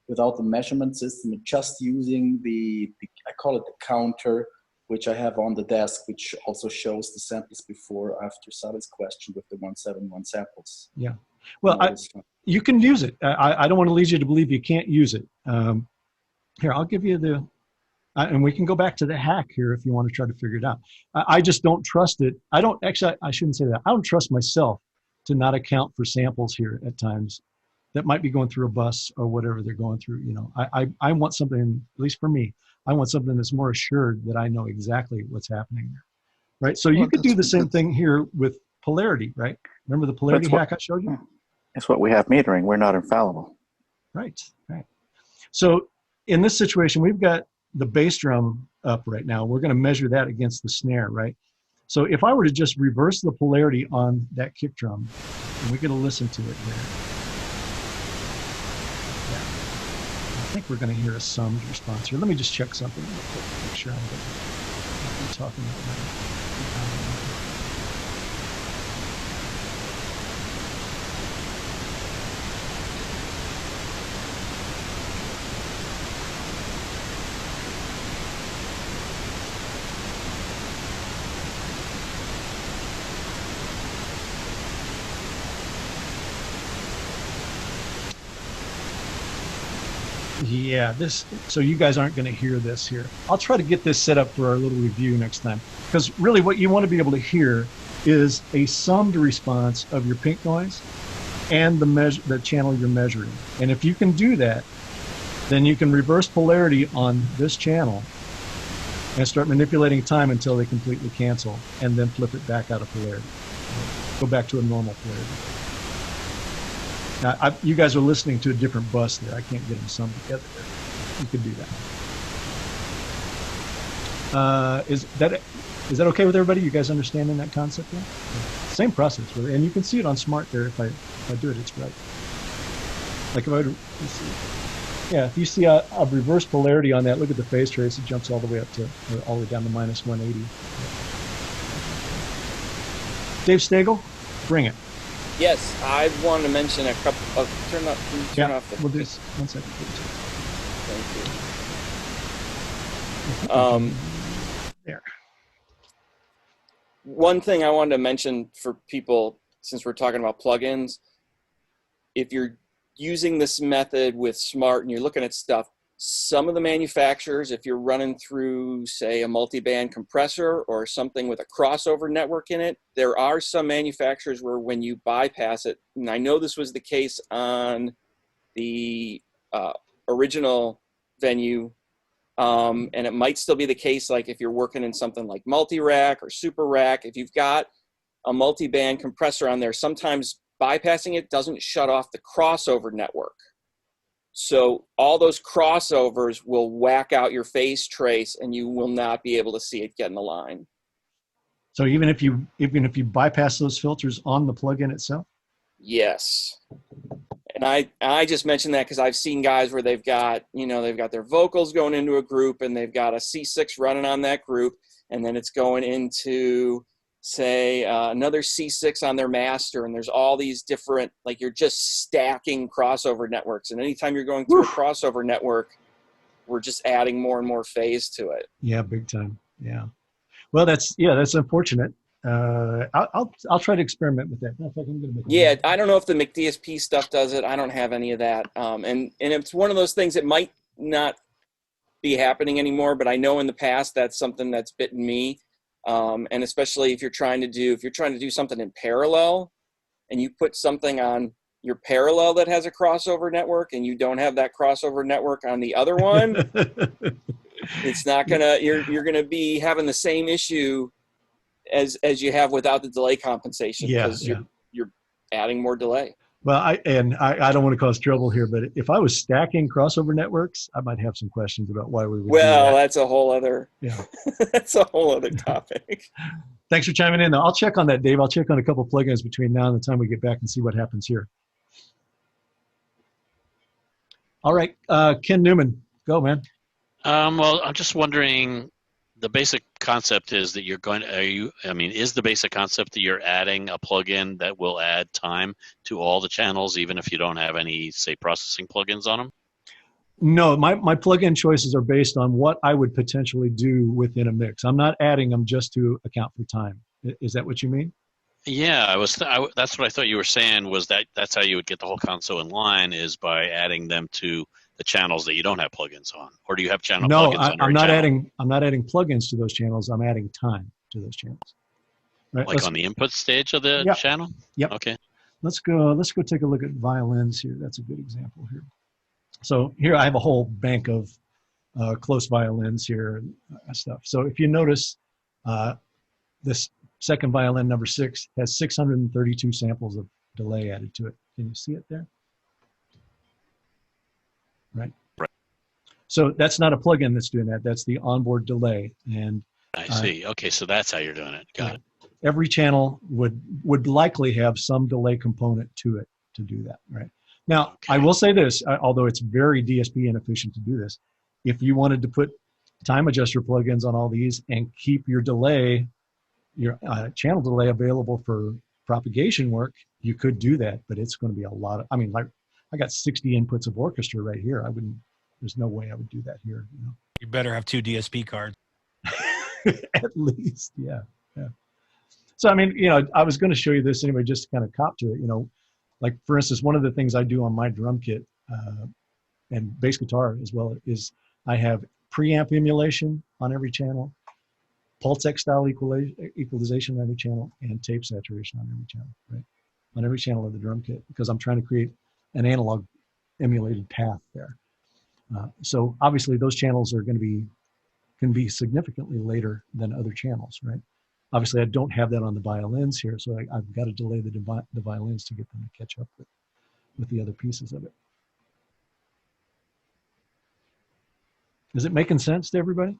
without the measurement system, just using the I call it the counter, which I have on the desk, which also shows the samples before, after Sally's question with the 171 samples. Yeah. Well, you can use it. I don't want to lead you to believe you can't use it. Here, I'll give you the, and we can go back to the hack here if you want to try to figure it out. I just don't trust it. I shouldn't say that. I don't trust myself to not account for samples here at times that might be going through a bus or whatever they're going through. You know, I want something, at least for me, I want something that's more assured that I know exactly what's happening there, right? So you could do the same thing here with polarity, right? Remember the polarity hack I showed you? That's what we have metering. We're not infallible. Right, right. So in this situation, we've got the bass drum up right now. We're going to measure that against the snare, right? So if I were to just reverse the polarity on that kick drum, and we're going to listen to it here. Yeah. I think we're going to hear a summed response here. Let me just check something real quick to make sure I'm talking about that. Yeah, so you guys aren't going to hear this here. I'll try to get this set up for our little review next time. Because really what you want to be able to hear is a summed response of your pink noise and the channel you're measuring. And if you can do that, then you can reverse polarity on this channel and start manipulating time until they completely cancel, and then flip it back out of polarity. Go back to a normal polarity. Now, you guys are listening to a different bus there. I can't get them summed together there. You could do that. Is that okay with everybody? You guys understanding that concept there? Same process, really. And you can see it on Smaart there. If I do it, it's right. Like if I let's see. Yeah, if you see a reverse polarity on that, look at the phase trace. It jumps all the way up to, all the way down to minus 180. Dave Stagel, bring it. Yes, I wanted to mention a couple of turn off the. We'll do this 1 second. Thank you. There. One thing I wanted to mention for people, since we're talking about plugins, if you're using this method with Smaart and you're looking at stuff, some of the manufacturers, if you're running through, say, a multi-band compressor or something with a crossover network in it, there are some manufacturers where when you bypass it, and I know this was the case on the original venue, and it might still be the case like if you're working in something like multi-rack or super rack, if you've got a multi-band compressor on there, sometimes bypassing it doesn't shut off the crossover network. So all those crossovers will whack out your phase trace and you will not be able to see it get in the line. So even if you bypass those filters on the plugin itself? Yes. And I just mentioned that because I've seen guys where they've got their vocals going into a group and they've got a C6 running on that group, and then it's going into, say, another C6 on their master, and there's all these different, like, you're just stacking crossover networks, and anytime you're going through a crossover network, we're just adding more and more phase to it. Yeah, big time. Yeah. Well, that's unfortunate. I'll try to experiment with that. Yeah, I don't know if the McDSP stuff does it. I don't have any of that. And it's one of those things that might not be happening anymore, but I know in the past that's something that's bitten me. And especially if you're trying to do something in parallel and you put something on your parallel that has a crossover network and you don't have that crossover network on the other one, it's not gonna, you're gonna be having the same issue as you have without the delay compensation, because you're adding more delay. Well, I don't want to cause trouble here, but if I was stacking crossover networks, I might have some questions about why we would do that. That's a whole other that's a whole other topic. Thanks for chiming in. I'll check on that, Dave. I'll check on a couple plugins between now and the time we get back and see what happens here. All right, Ken Newman, go, man. Well, I'm just wondering, the basic concept is that is the basic concept that you're adding a plugin that will add time to all the channels, even if you don't have any, say, processing plugins on them? No, my plugin choices are based on what I would potentially do within a mix. I'm not adding them just to account for time. Is that what you mean? Yeah, that's what I thought you were saying, was that's how you would get the whole console in line, is by adding them to the channels that you don't have plugins on. Or do you have No, plugins on I'm every not channel? I'm not adding plugins to those channels. I'm adding time to those channels. Right. Like on the input stage of the Yep. channel? Yep. Okay. Let's go take a look at violins here. That's a good example here. So here I have a whole bank of close violins here and stuff. So if you notice, this second violin, number 6, has 632 samples of delay added to it. Can you see it there? Right. Right. So that's not a plugin that's doing that. That's the onboard delay. And I see. Okay, so that's how you're doing it. Got it. every channel would likely have some delay component to it to do that, right? Now, I will say this, although it's very DSP inefficient to do this, if you wanted to put time adjuster plugins on all these and keep your delay, your channel delay available for propagation work, you could do that, but it's going to be a lot of, I mean, like I got 60 inputs of orchestra right here. There's no way I would do that here. You know? You better have 2 DSP cards. At least, yeah. So, I mean, you know, I was going to show you this anyway, just to kind of cop to it, you know, like for instance, one of the things I do on my drum kit and bass guitar as well is I have preamp emulation on every channel, pulse X style equalization on every channel, and tape saturation on every channel, right? On every channel of the drum kit, because I'm trying to create an analog emulated path there. So obviously those channels are going to can be significantly later than other channels, right? Obviously, I don't have that on the violins here, so I've got to delay the violins to get them to catch up with the other pieces of it. Is it making sense to everybody?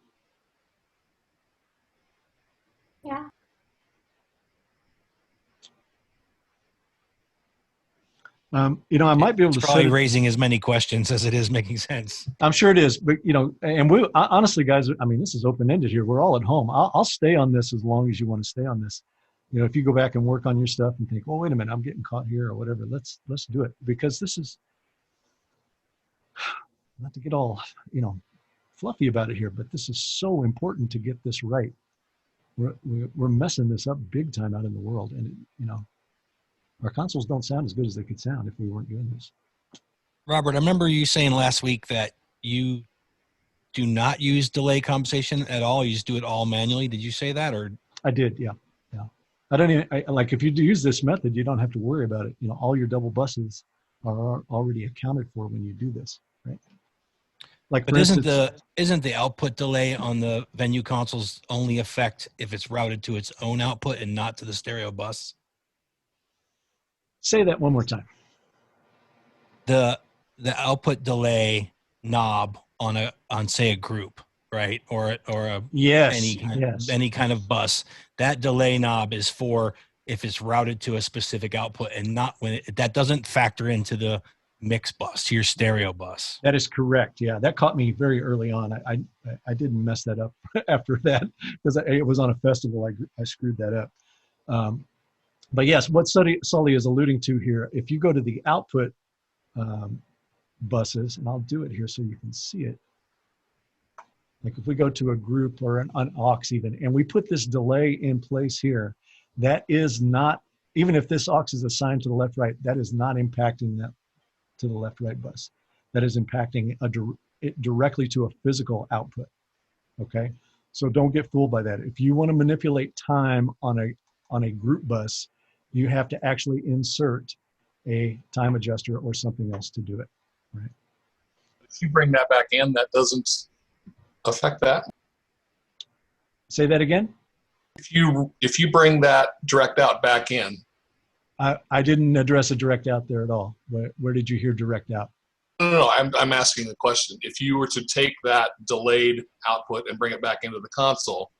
Yeah. You know, I might be able to probably raising as many questions as it is making sense. I'm sure it is, but you know, and honestly, guys, I mean, this is open-ended here. We're all at home. I'll stay on this as long as you want to stay on this. You know, if you go back and work on your stuff and think, well, wait a minute, I'm getting caught here or whatever, let's do it, because this is, not to get all, you know, fluffy about it here, but this is so important to get this right. We're messing this up big time out in the world, and you know, our consoles don't sound as good as they could sound if we weren't doing this. Robert, I remember you saying last week that you do not use delay compensation at all. You just do it all manually. Did you say that, or? I did, yeah. I don't even, like if you use this method, you don't have to worry about it. You know, all your double buses are already accounted for when you do this, right? Like, but isn't the output delay on the venue consoles only affect if it's routed to its own output and not to the stereo bus? Say that one more time. The output delay knob on say a group, right, or a any kind of bus, that delay knob is for if it's routed to a specific output and not when that doesn't factor into the mix bus, to your stereo bus. That is correct. Yeah, that caught me very early on. I didn't mess that up after that, because it was on a festival. I screwed that up. But yes, what Sully is alluding to here, if you go to the output buses, and I'll do it here so you can see it. Like if we go to a group or an aux even, and we put this delay in place here, that is not, even if this aux is assigned to the left-right, that is not impacting that to the left-right bus. That is impacting it directly to a physical output, okay? So don't get fooled by that. If you want to manipulate time on a group bus, you have to actually insert a time adjuster or something else to do it, right? If you bring that back in, that doesn't affect that. Say that again? If you bring that direct out back in. I didn't address a direct out there at all. Where did you hear direct out? No, I'm asking the question. If you were to take that delayed output and bring it back into the console,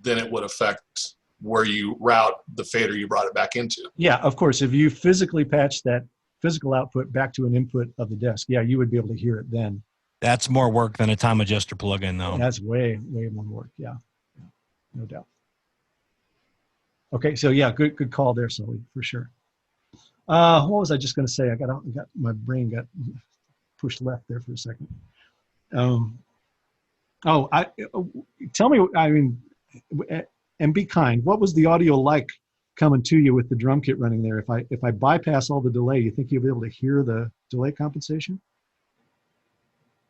then it would affect where you route the fader you brought it back into. Yeah, of course. If you physically patch that physical output back to an input of the desk, yeah, you would be able to hear it then. That's more work than a time adjuster plugin, though. That's way more work. Yeah, no doubt. Okay, so yeah, good call there, Sully, for sure. What was I just going to say? I got my brain got push left there for a second. Tell me, I mean, and be kind. What was the audio like coming to you with the drum kit running there? If I bypass all the delay, you think you'll be able to hear the delay compensation?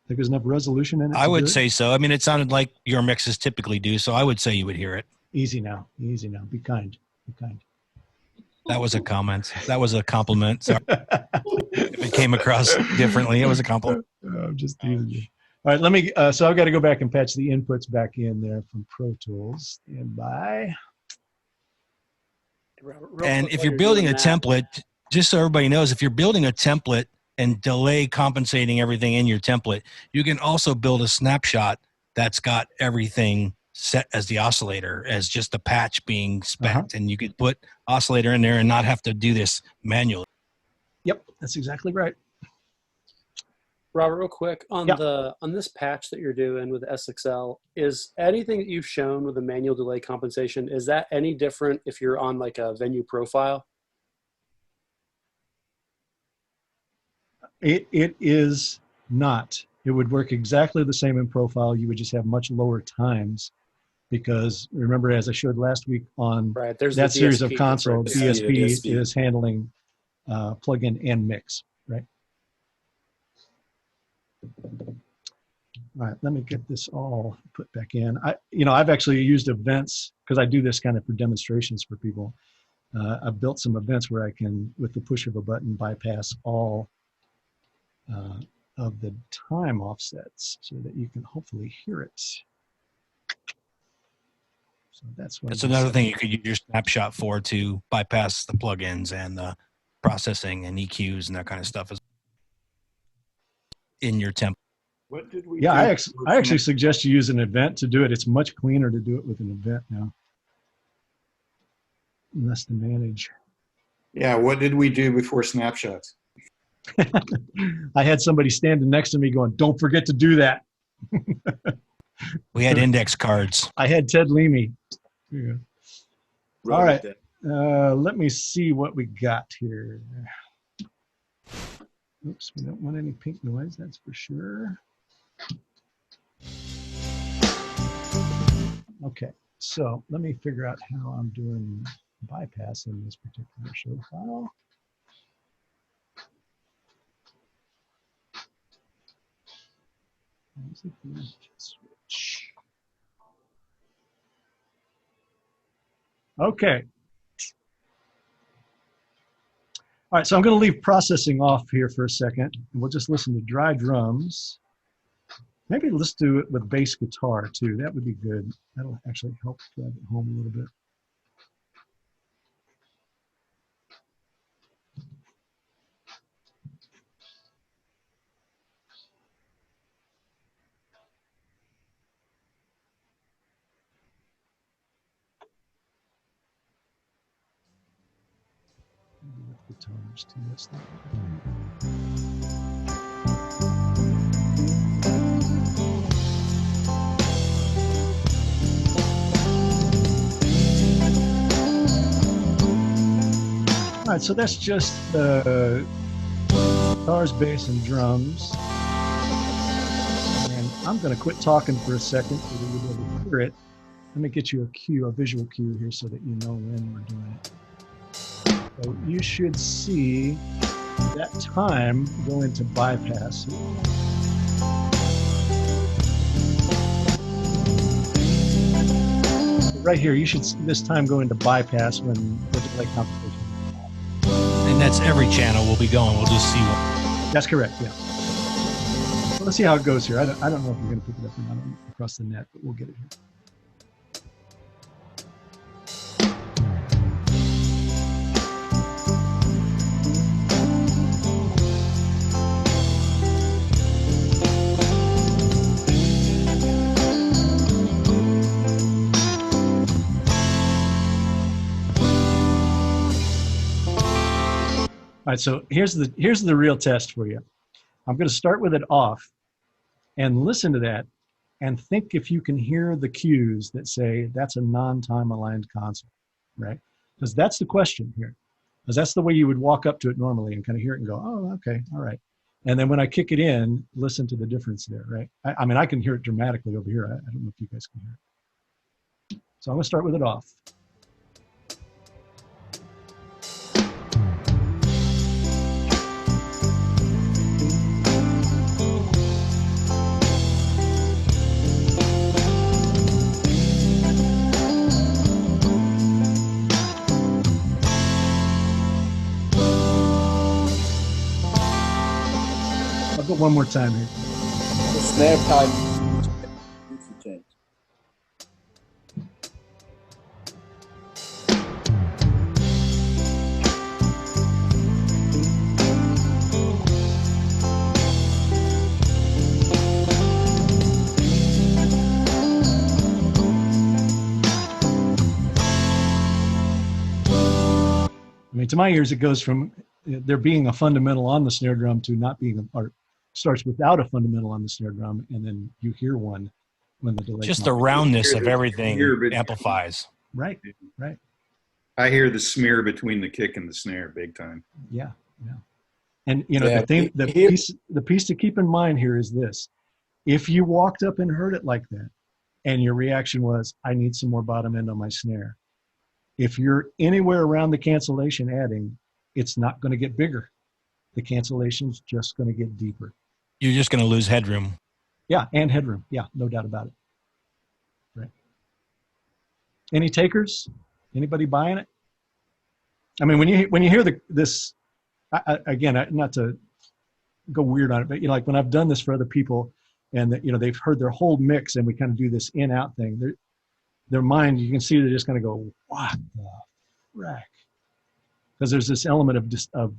Think there's enough resolution in it? I would say so. I mean, it sounded like your mixes typically do, so I would say you would hear it. Easy now. Easy now. Be kind. Be kind. That was a comment. That was a compliment. Sorry. If it came across differently, it was a compliment. I'm just teasing you. All right, let me, so I've got to go back and patch the inputs back in there from Pro Tools. Stand by. And if you're building a template, just so everybody knows, if you're building a template and delay compensating everything in your template, you can also build a snapshot that's got everything set as the oscillator, as just a patch being spec'd. And you could put oscillator in there and not have to do this manually. Yep, that's exactly right. Robert, real quick on on this patch that you're doing with SXL, is anything that you've shown with the manual delay compensation, is that any different if you're on like a venue profile? It is not. It would work exactly the same in profile. You would just have much lower times because remember, as I showed last week on that series of console, DSP is handling plug-in and mix, right? All right, let me get this all put back in. I've actually used events because I do this kind of for demonstrations for people. I've built some events where I can, with the push of a button, bypass all of the time offsets so that you can hopefully hear it. So that's another thing you could use your snapshot for, to bypass the plugins and the processing and EQs and that kind of stuff in your template. What did we? Yeah, I actually suggest you use an event to do it. It's much cleaner to do it with an event now. Less to manage. Yeah, what did we do before snapshots? I had somebody standing next to me going, "Don't forget to do that." We had index cards. I had Ted Leamy. Yeah. All right. Let me see what we got here. Oops, we don't want any pink noise, that's for sure. Okay, so let me figure out how I'm doing bypass in this particular show file. Switch. Okay. All right, so I'm going to leave processing off here for a second, and we'll just listen to dry drums. Maybe let's do it with bass guitar too. That would be good. That'll actually help drive it home a little bit. Guitars too. That's not All right, so that's just the guitars, bass, and drums. And I'm going to quit talking for a second so that you'll be able to hear it. Let me get you a cue, a visual cue here so that you know when we're doing it. So you should see that time go into bypass. Right here, you should see this time go into bypass when the delay compensation. And that's every channel we'll be going. We'll just see one. That's correct, yeah. So let's see how it goes here. I don't know if you're going to pick it up or not across the net, but we'll get it here. All right, so here's the real test for you. I'm going to start with it off and listen to that and think if you can hear the cues that say that's a non-time aligned console, right? Because that's the question here. Because that's the way you would walk up to it normally and kind of hear it and go, oh, okay, all right. And then when I kick it in, listen to the difference there, right? I mean, I can hear it dramatically over here. I don't know if you guys can hear it. So I'm gonna start with it off. I'll go one more time here. The snare time needs to change. I mean, to my ears, it goes from there being a fundamental on the snare drum to not being, or starts without a fundamental on the snare drum, and then you hear one when the delay. Just the roundness of everything amplifies. Right, right. I hear the smear between the kick and the snare big time. Yeah, yeah. And you know, the piece to keep in mind here is this: if you walked up and heard it like that, and your reaction was, "I need some more bottom end on my snare," if you're anywhere around the cancellation adding, it's not going to get bigger. The cancellation's just going to get deeper. You're just going to lose headroom. Yeah, and headroom. Yeah, no doubt about it. Right. Any takers? Anybody buying it? I mean, when you hear this, again, not to go weird on it, but you know, like when I've done this for other people, and that, you know, they've heard their whole mix, and we kind of do this in-out thing. Their mind, you can see they're just going to go, what the frack? Because there's this element of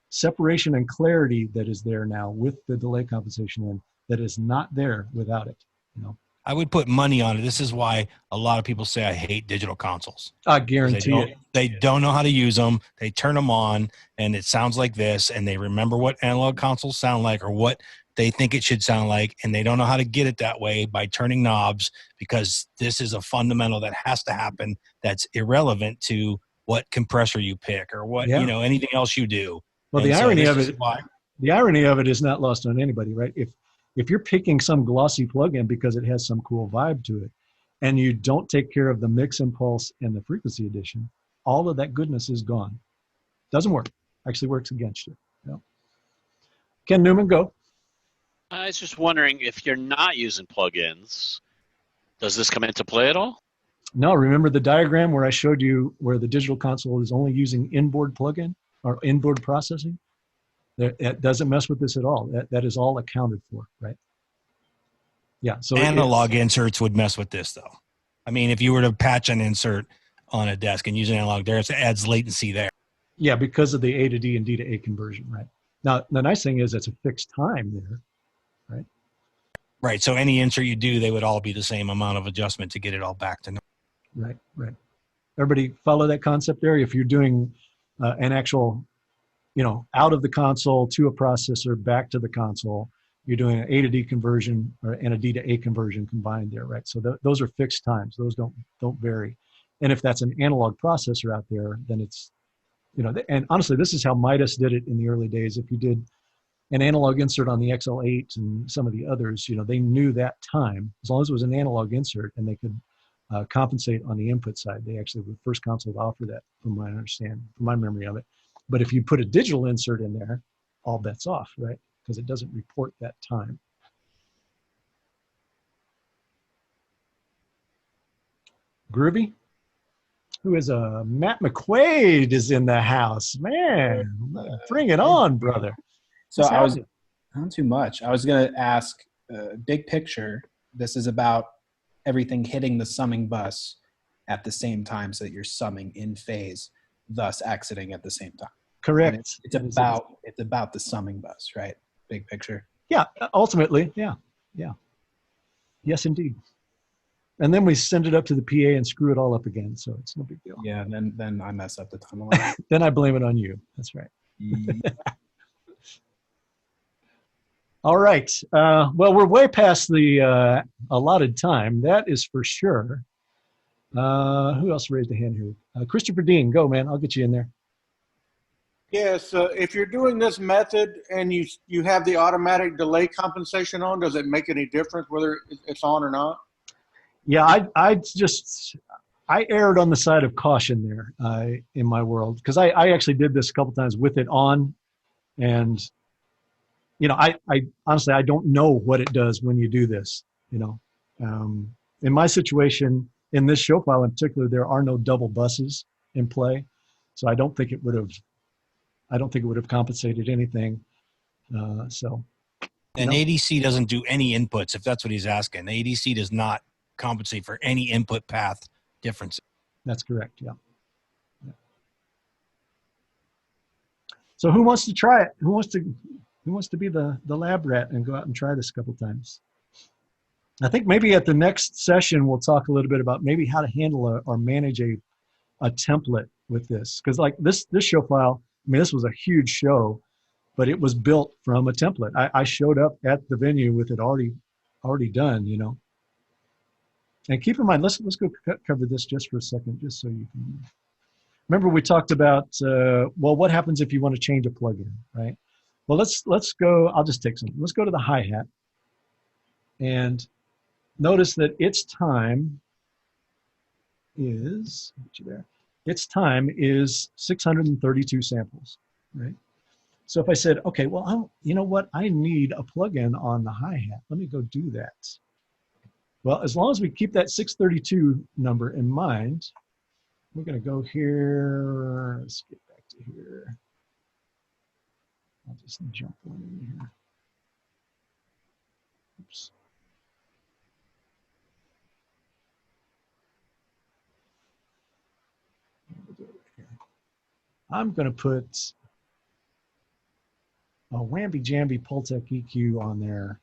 separation and clarity that is there now with the delay compensation in that is not there without it. You know, I would put money on it. This is why a lot of people say I hate digital consoles. I guarantee it. They don't know how to use them. They turn them on, and it sounds like this, and they remember what analog consoles sound like or what they think it should sound like, and they don't know how to get it that way by turning knobs, because this is a fundamental that has to happen that's irrelevant to what compressor you pick or what, you know, anything else you do. Well, the irony of it is not lost on anybody, right? If you're picking some glossy plugin because it has some cool vibe to it, and you don't take care of the mix impulse and the frequency addition, all of that goodness is gone. Doesn't work. Actually works against you. You know? Ken Newman, go. I was just wondering, if you're not using plugins, does this come into play at all? No, remember the diagram where I showed you where the digital console is only using inboard plugin or inboard processing? It doesn't mess with this at all. That is all accounted for, right? Yeah. So analog inserts would mess with this, though. I mean, if you were to patch an insert on a desk and use an analog there, it adds latency there. Yeah, because of the A to D and D to A conversion, right? Now, the nice thing is it's a fixed time there, right? Right. So any insert you do, they would all be the same amount of adjustment to get it all back to normal. Right, right. Everybody follow that concept there? If you're doing an actual, you know, out of the console to a processor back to the console, you're doing an A to D conversion and a D to A conversion combined there, right? So those are fixed times. Those don't vary. And if that's an analog processor out there, then it's, you know, and honestly, this is how Midas did it in the early days. If you did an analog insert on the XL8 and some of the others, you know, they knew that time, as long as it was an analog insert, and they could compensate on the input side. They actually were the first console to offer that, from my understanding, from my memory of it. But if you put a digital insert in there, all bets off, right? Because it doesn't report that time. Groovy? Who is Matt McQuaid is in the house. Man, bring it on, brother. So I was, not too much. I was going to ask, big picture, this is about everything hitting the summing bus at the same time so that you're summing in phase, thus exiting at the same time. Correct. It's about the summing bus, right? Big picture. Yeah, ultimately, yeah. Yes, indeed. And then we send it up to the PA and screw it all up again, so it's no big deal. Yeah, and then I mess up the timeline. Then I blame it on you. That's right. All right. Well, we're way past the allotted time. That is for sure. Who else raised a hand here? Christopher Dean, go, man. I'll get you in there. Yes, if you're doing this method and you have the automatic delay compensation on, does it make any difference whether it's on or not? Yeah, I erred on the side of caution there in my world, because I actually did this a couple times with it on, and I honestly I don't know what it does when you do this. In my situation, in this show file in particular, there are no double buses in play, so I don't think it would have compensated anything. So. And ADC doesn't do any inputs, if that's what he's asking. The ADC does not compensate for any input path differences. That's correct, yeah. So who wants to try it? Who wants to be the lab rat and go out and try this a couple times? I think maybe at the next session we'll talk a little bit about maybe how to handle or manage a template with this, because like this show file, I mean, this was a huge show, but it was built from a template. I showed up at the venue with it already done, And keep in mind, let's go cover this just for a second, just so you can remember. We talked about what happens if you want to change a plugin, right? Well, let's go. I'll just take some. Let's go to the hi-hat, and notice that its time is Its time is 632 samples, right? So if I said, okay, well, you know what? I need a plugin on the hi-hat. Let me go do that. Well, as long as we keep that 632 number in mind, we're going to go here. Let's get back to here. I'll just jump one in here. Oops. I'm going to put a Whamby-Jamby Pultec EQ on there.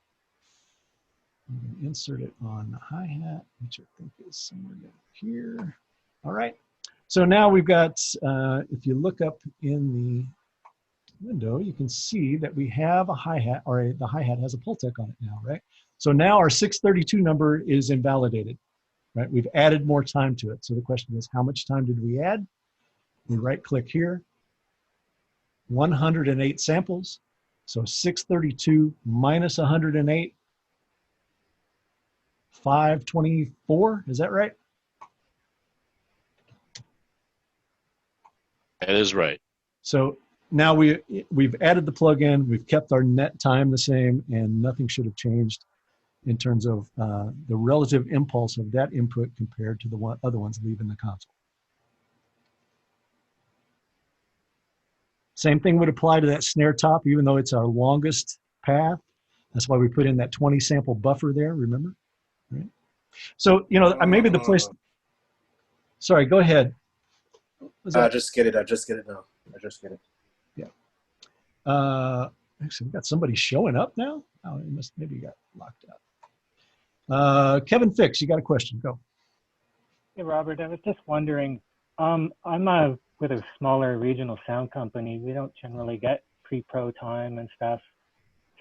I'm going to insert it on the hi-hat, which I think is somewhere down here. All right. So now we've got, if you look up in the window, you can see that we have a hi-hat, or the hi-hat has a Pultec on it now, right? So now our 632 number is invalidated, right? We've added more time to it. So the question is, how much time did we add? We right-click here, 108 samples. So 632 minus 108, 524, is that right? That is right. So now we've added the plugin, we've kept our net time the same, and nothing should have changed in terms of the relative impulse of that input compared to the other ones leaving the console. Same thing would apply to that snare top, even though it's our longest path. That's why we put in that 20 sample buffer there, remember? Right? So, maybe the place, sorry, go ahead. I just get it now. I just get it. Yeah. Actually, we got somebody showing up now. Oh, maybe got locked out. Kevin Fix, you got a question, go. Hey, Robert, I was just wondering, I'm with a smaller regional sound company. We don't generally get pre-pro time and stuff.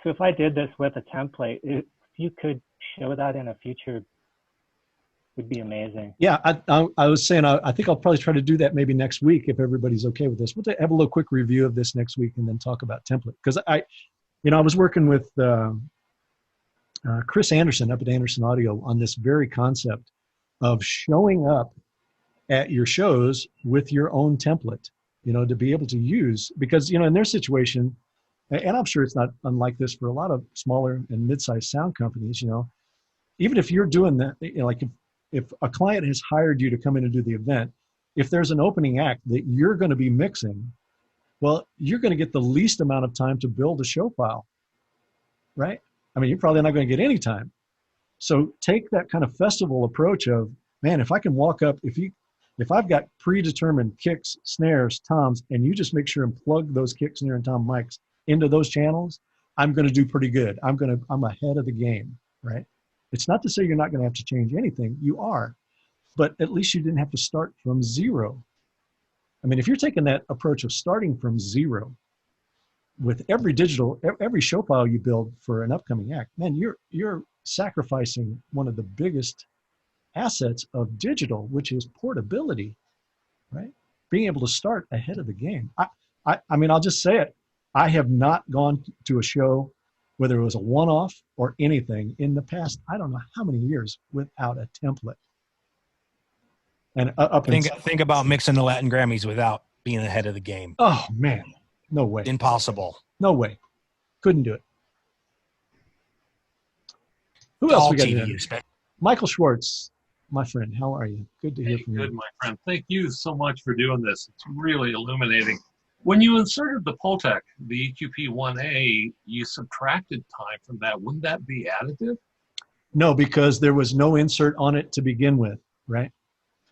So if I did this with a template, if you could show that in a future, would be amazing. Yeah, I was saying, I think I'll probably try to do that maybe next week if everybody's okay with this. We'll have a little quick review of this next week and then talk about template. Because I was working with Chris Anderson up at Anderson Audio on this very concept of showing up at your shows with your own template, to be able to use, because, in their situation, and I'm sure it's not unlike this for a lot of smaller and mid-sized sound companies, even if you're doing that, like if a client has hired you to come in and do the event, if there's an opening act that you're going to be mixing, well, you're going to get the least amount of time to build a show file, right? I mean, you're probably not going to get any time. So take that kind of festival approach of, man, if I can walk up, if I've got predetermined kicks, snares, toms, and you just make sure and plug those kick, snare, and tom mics into those channels, I'm going to do pretty good. I'm ahead of the game, right? It's not to say you're not going to have to change anything. You are, but at least you didn't have to start from zero. I mean, if you're taking that approach of starting from zero with every show file you build for an upcoming act, man, you're sacrificing one of the biggest assets of digital, which is portability, right? Being able to start ahead of the game. I mean, I'll just say it. I have not gone to a show, whether it was a one-off or anything, in the past, I don't know how many years, without a template. And think about mixing the Latin Grammys without being ahead of the game. Oh man, no way. Impossible. No way. Couldn't do it. Who else we got here? Michael Schwartz, my friend. How are you? Good to hear from you. Good, my friend. Thank you so much for doing this. It's really illuminating. When you inserted the Pultec, the EQP1A, you subtracted time from that. Wouldn't that be additive? No, because there was no insert on it to begin with, right?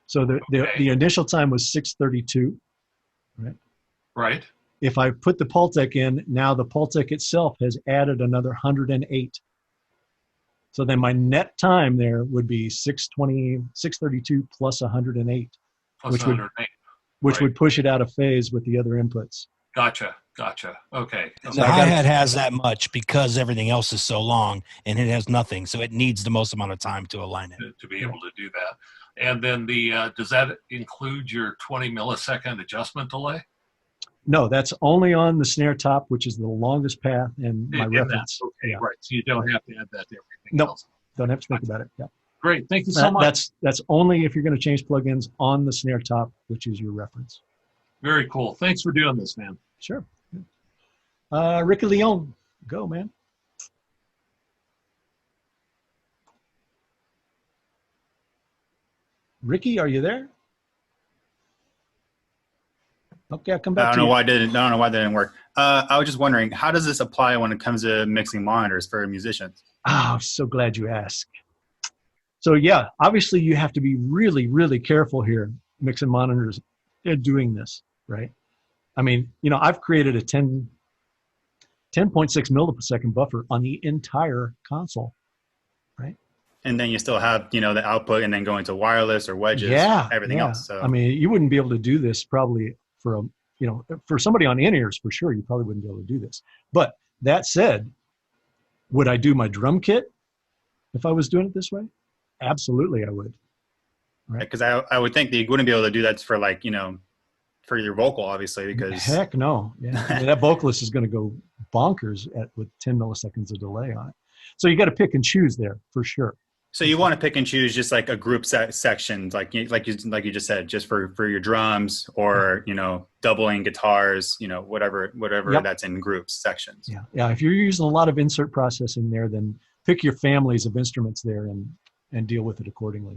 So the initial time was 6:32, right? Right. If I put the Pultec in, now the Pultec itself has added another 108. So then my net time there would be 632 plus 108, Plus which 108. Which would push it out of phase with the other inputs. Gotcha. Okay. The hi-hat has that much because everything else is so long, and it has nothing, so it needs the most amount of time to align it. To be able to do that. And then does that include your 20 millisecond adjustment delay? No, that's only on the snare top, which is the longest path and my reference. Okay, right. So you don't have to add that to everything No, else. don't have to think about it. Yeah. Great. Thank you so much. That's only if you're going to change plugins on the snare top, which is your reference. Very cool. Thanks for doing this, man. Sure. Ricky Leon, go, man. Ricky, are you there? Okay, I'll come back. I don't know why that didn't work. I was just wondering, how does this apply when it comes to mixing monitors for musicians? Oh, so glad you asked. So yeah, obviously you have to be really, really careful here, mixing monitors and doing this, right? I mean, I've created a 10.6 millisecond buffer on the entire console, right? And then you still have, the output and then going to wireless or wedges, everything else. So I mean, you wouldn't be able to do this probably for somebody on in-ears for sure, you probably wouldn't be able to do this. But that said, would I do my drum kit if I was doing it this way? Absolutely, I would. Right? Because I would think that you wouldn't be able to do that for for your vocal, obviously, because heck no. Yeah. I mean, that vocalist is going to go bonkers with 10 milliseconds of delay on it. So you got to pick and choose there for sure. So you want to pick and choose just like a group section, like you just said, just for your drums or doubling guitars, whatever that's in groups sections. Yeah. If you're using a lot of insert processing there, then pick your families of instruments there and deal with it accordingly.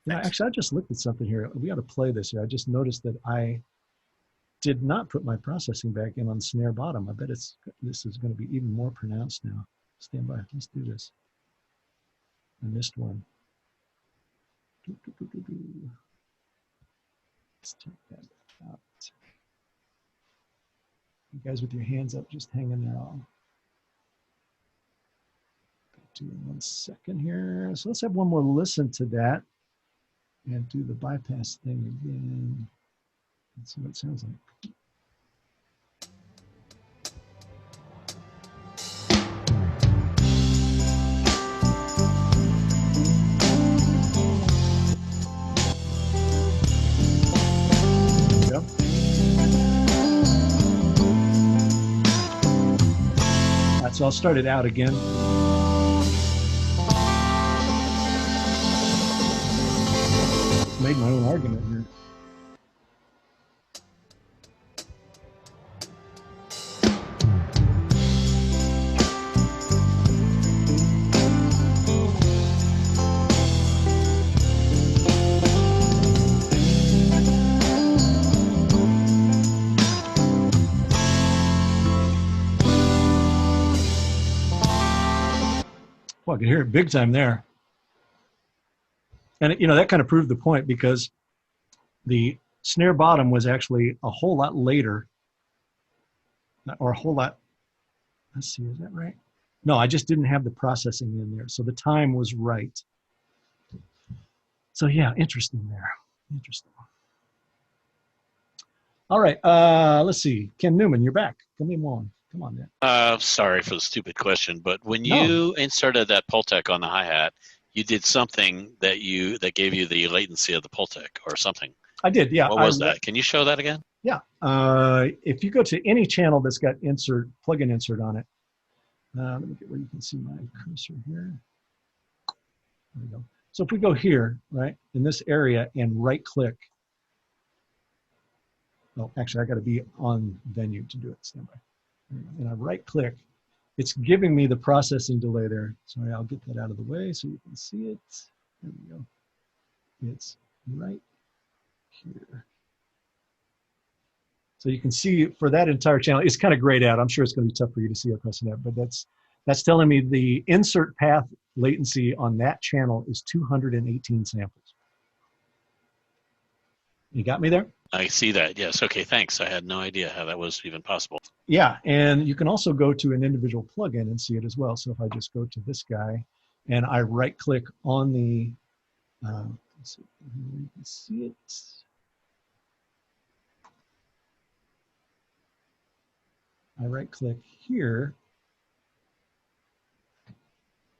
Actually, I just looked at something here. We ought to play this here. I just noticed that I did not put my processing back in on snare bottom. I bet this is going to be even more pronounced now. Stand by. Let's do this. I missed one. Let's take that out. You guys with your hands up, just hang in there. I'll do it in 1 second here. So let's have one more listen to that and do the bypass thing again. Let's see what it sounds like. So I'll start it out again. Made my own argument here. Well, I can hear it big time there. And, that kind of proved the point because the snare bottom was actually a whole lot later or a whole lot. Let's see, is that right? No, I just didn't have the processing in there. So the time was right. So yeah, interesting there. Interesting. All right. Let's see. Ken Newman, you're back. Come on. Come on, man. Sorry for the stupid question, but when you inserted that Pultec on the hi-hat, you did something that gave you the latency of the Pultec or something. I did, yeah. What was that? Can you show that again? Yeah. If you go to any channel that's got plugin insert on it, let me get where you can see my cursor here. There we go. So if we go here, right, in this area and right click, well, actually I got to be on venue to do it, standby. And I right click, it's giving me the processing delay there. Sorry, I'll get that out of the way so you can see it. There we go. It's right here. So you can see for that entire channel, it's kind of grayed out. I'm sure it's going to be tough for you to see across the net, but that's telling me the insert path latency on that channel is 218 samples. You got me there? I see that. Yes. Okay. Thanks. I had no idea how that was even possible. Yeah, and you can also go to an individual plugin and see it as well. So if I just go to this guy and I right click on the, let's see, you can see it. I right click here,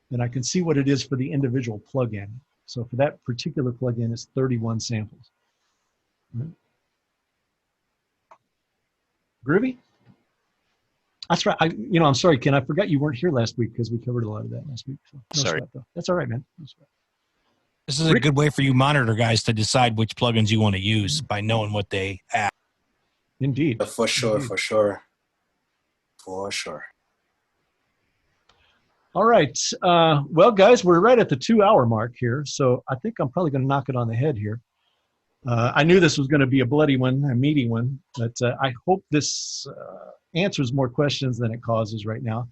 then I can see what it is for the individual plugin. So for that particular plugin, it's 31 samples. Right. Groovy? That's right. I'm sorry, Ken. I forgot you weren't here last week because we covered a lot of that last week. So no Sorry. sweat, though. That's all right, man. No sweat. This is a good way for you monitor guys to decide which plugins you want to use by knowing what they add. Indeed. For sure, Indeed. for sure. For sure. All right. Well, guys, we're right at the 2-hour mark here, so I think I'm probably going to knock it on the head here. I knew this was going to be a bloody one, a meaty one, but I hope this answers more questions than it causes right now.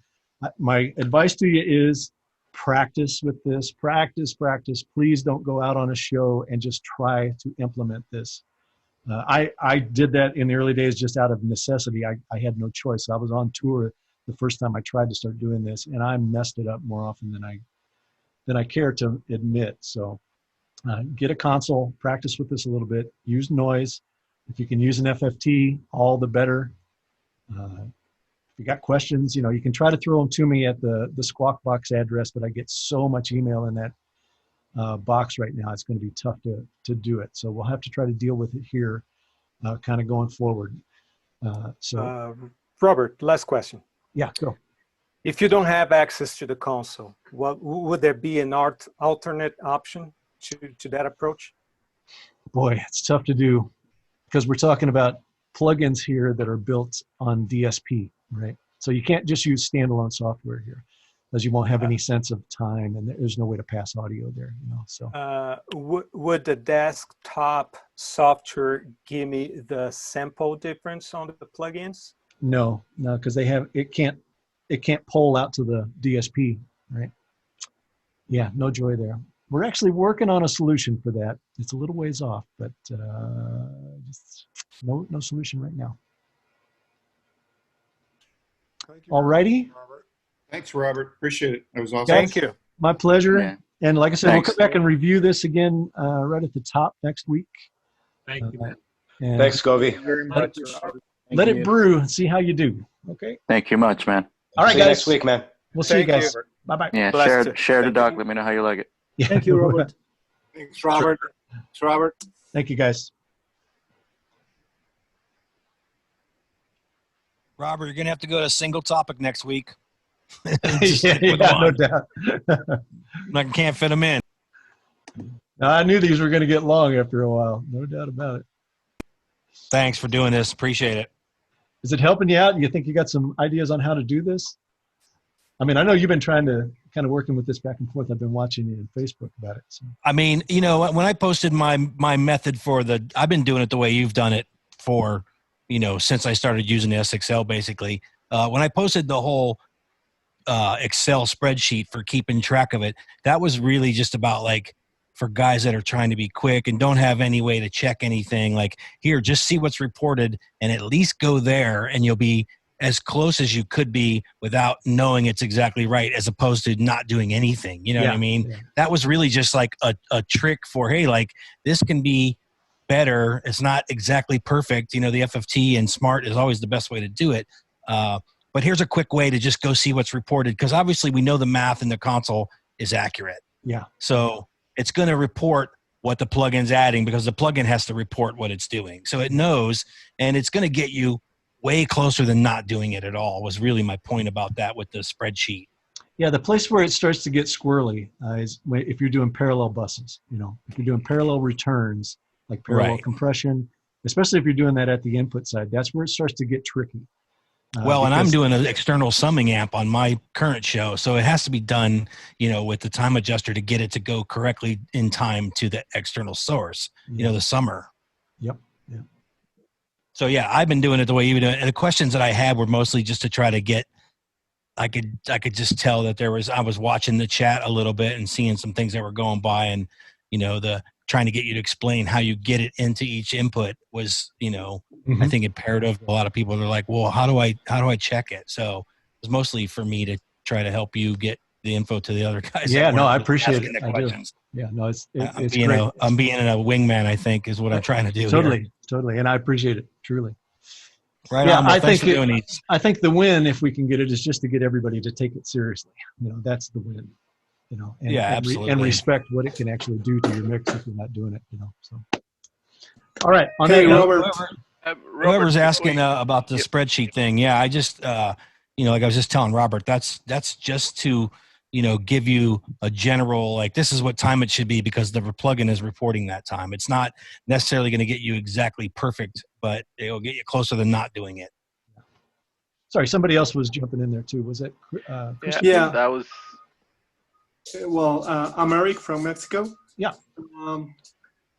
My advice to you is practice with this. Practice, practice. Please don't go out on a show and just try to implement this. I did that in the early days just out of necessity. I had no choice. I was on tour the first time I tried to start doing this, and I messed it up more often than I care to admit. So get a console, practice with this a little bit, use noise. If you can use an FFT, all the better. If you got questions, you can try to throw them to me at the Squawk Box address, but I get so much email in that box right now, it's going to be tough to do it. So we'll have to try to deal with it here kind of going forward. Robert, last question. Yeah, go. If you don't have access to the console, would there be an alternate option to that approach? Boy, it's tough to do because we're talking about plugins here that are built on DSP, right? So you can't just use standalone software here, because you won't have any sense of time, and there's no way to pass audio there. So would the desktop software give me the sample difference on the plugins? No, because it can't pull out to the DSP, right? Yeah, no joy there. We're actually working on a solution for that. It's a little ways off, but just no solution right now. All righty. Thanks, Robert. Appreciate it. That was awesome. Thank you. My pleasure. Yeah. And like I said, Thanks. we'll come back and review this again right at the top next week. Thank you. And Thanks, Scovy. Very much, Robert. let it brew and see how you do. Okay. Thank you much, man. All right, See you guys. next week, man. We'll see you Thank guys. you. Bye-bye. Yeah, Blessed. share the Thank doc. you. Let me know how you like it. Yeah. Thank you, Robert. Thanks, Robert. Thanks, Robert. Thank you, guys. Robert, you're going to have to go to single topic next week. yeah, no doubt. I can't fit them in. I knew these were going to get long after a while. No doubt about it. Thanks for doing this. Appreciate it. Is it helping you out? You think you got some ideas on how to do this? I mean, I know you've been trying to kind of working with this back and forth. I've been watching you on Facebook about it. So. I mean, when I posted my method I've been doing it the way you've done it for, since I started using SXL basically. When I posted the whole Excel spreadsheet for keeping track of it, that was really just about for guys that are trying to be quick and don't have any way to check anything, here, just see what's reported and at least go there and you'll be as close as you could be without knowing it's exactly right, as opposed to not doing anything. You know what I mean? Yeah. That was really just a trick for, hey, this can be better. It's not exactly perfect. The FFT and Smaart is always the best way to do it. But here's a quick way to just go see what's reported, because obviously we know the math in the console is accurate. Yeah. So it's going to report what the plugin's adding, because the plugin has to report what it's doing. So it knows, and it's going to get you way closer than not doing it at all, was really my point about that with the spreadsheet. Yeah, the place where it starts to get squirrely is if you're doing parallel buses. If you're doing parallel returns, like parallel compression, especially if you're doing that at the input side, that's where it starts to get tricky. And I'm doing an external summing amp on my current show, so it has to be done, with the time adjuster to get it to go correctly in time to the external source, the summer. Yep. Yeah. So yeah, I've been doing it the way you've been doing it. And the questions that I had were mostly just to try to get, I could just tell that I was watching the chat a little bit and seeing some things that were going by, and, the trying to get you to explain how you get it into each input was, I think imperative to a lot of people. They're like, well, how do I check it? So it was mostly for me to try to help you get the info to the other guys. Yeah, no, I appreciate it. I do. Yeah, no, it's great. I'm being a wingman, I think, is what I'm trying to do. Totally. And I appreciate it, truly. Right yeah, on. Well, I think the win, if we can get it, is just to get everybody to take it seriously. That's the win. Absolutely. And respect what it can actually do to your mix if you're not doing it. So, all right. Robert. Whoever's asking about the spreadsheet thing, I just, like I was just telling Robert, that's just to, give you a general, like, this is what time it should be because the plugin is reporting that time. It's not necessarily going to get you exactly perfect, but it'll get you closer than not doing it. Sorry, somebody else was jumping in there too. Was it? Yeah, that was. Well, I'm Eric from Mexico. Yeah.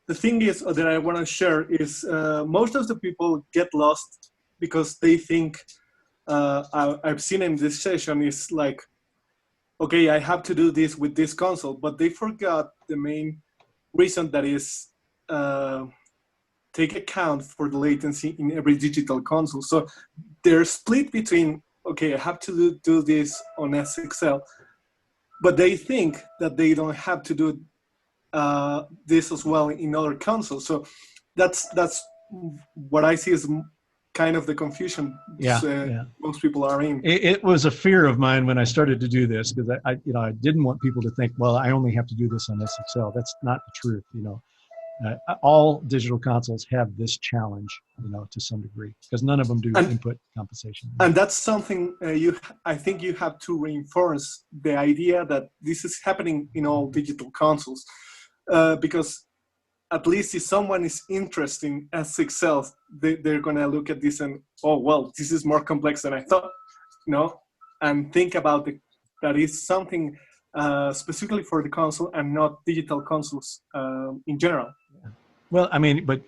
The thing is that I want to share is most of the people get lost because they think I've seen in this session is like, okay, I have to do this with this console, but they forgot the main reason, that is take account for the latency in every digital console. So they're split between, okay, I have to do this on SXL, but they think that they don't have to do this as well in other consoles. So that's what I see as kind of the confusion most people are in. It was a fear of mine when I started to do this, because I didn't want people to think, well, I only have to do this on SXL. That's not the truth. All digital consoles have this challenge, to some degree, because none of them do input compensation. And that's something I think you have to reinforce the idea that this is happening in all digital consoles, because at least if someone is interested in SXL, they're going to look at this and, oh, well, this is more complex than I thought, and think about that is something specifically for the console and not digital consoles in general. Well, I mean, but,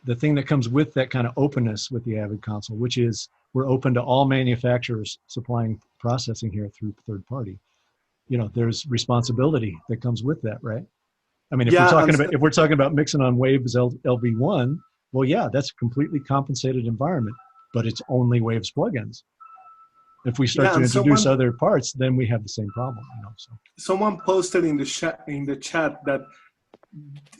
the thing that comes with that kind of openness with the Avid console, which is we're open to all manufacturers supplying processing here through third party. There's responsibility that comes with that, right? I mean, if we're talking about mixing on Waves LV1, well, yeah, that's a completely compensated environment, but it's only Waves plugins. If we start to introduce other parts, then we have the same problem. So someone posted in the chat that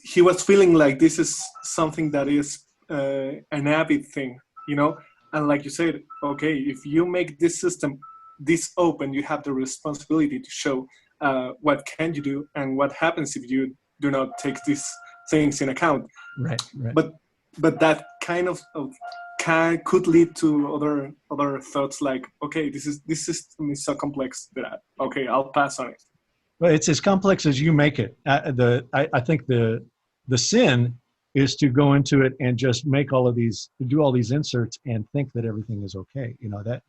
he was feeling like this is something that is an Avid thing, and like you said, okay, if you make this system this open, you have the responsibility to show what can you do and what happens if you do not take these things in account. Right. But that kind of could lead to other thoughts like, okay, this system is so complex that okay, I'll pass on it. Well, it's as complex as you make it. I think the sin is to go into it and just make do all these inserts and think that everything is okay.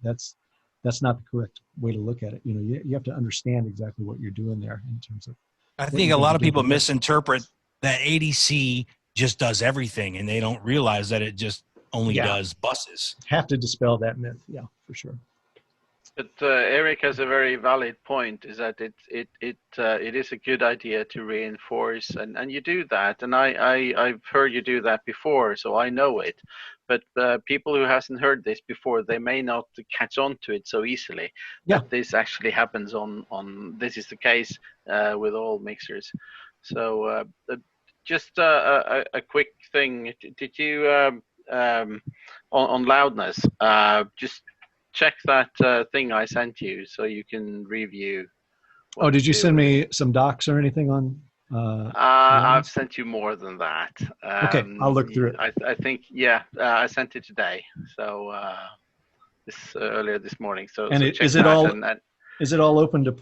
That's not the correct way to look at it. You have to understand exactly what you're doing there in terms of. I think a lot of people misinterpret that ADC just does everything, and they don't realize that it just only does buses. Have to dispel that myth. Yeah, for sure. But Eric has a very valid point, is that it is a good idea to reinforce, and you do that, and I've heard you do that before, so I know it. But people who hasn't heard this before, they may not catch on to it so easily. Yeah. That this actually happens on this is the case with all mixers. So just a quick thing. Did you on loudness just check that thing I sent you so you can review. Oh, did you send me some docs or anything on I've sent you more than that. Okay, I'll look through it. I think, yeah, I sent it today. So earlier this morning. So, and so is it all is it all open to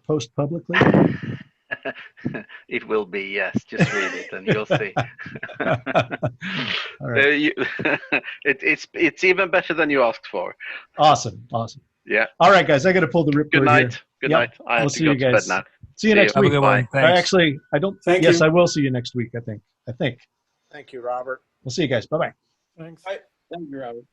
post publicly? It will be, yes. Just read it and you'll see. All right. It's even better than you asked for. Awesome. Yeah. All right, guys. I got to pull the ripcord. Good night. Here. Good night. I have to go to bed now. See you next week. Have a good one. Thanks. Actually, I don't. Yes, I will see you next week. I think. Thank you, Robert. We'll see you guys. Bye bye. Thanks. Thank you, Robert.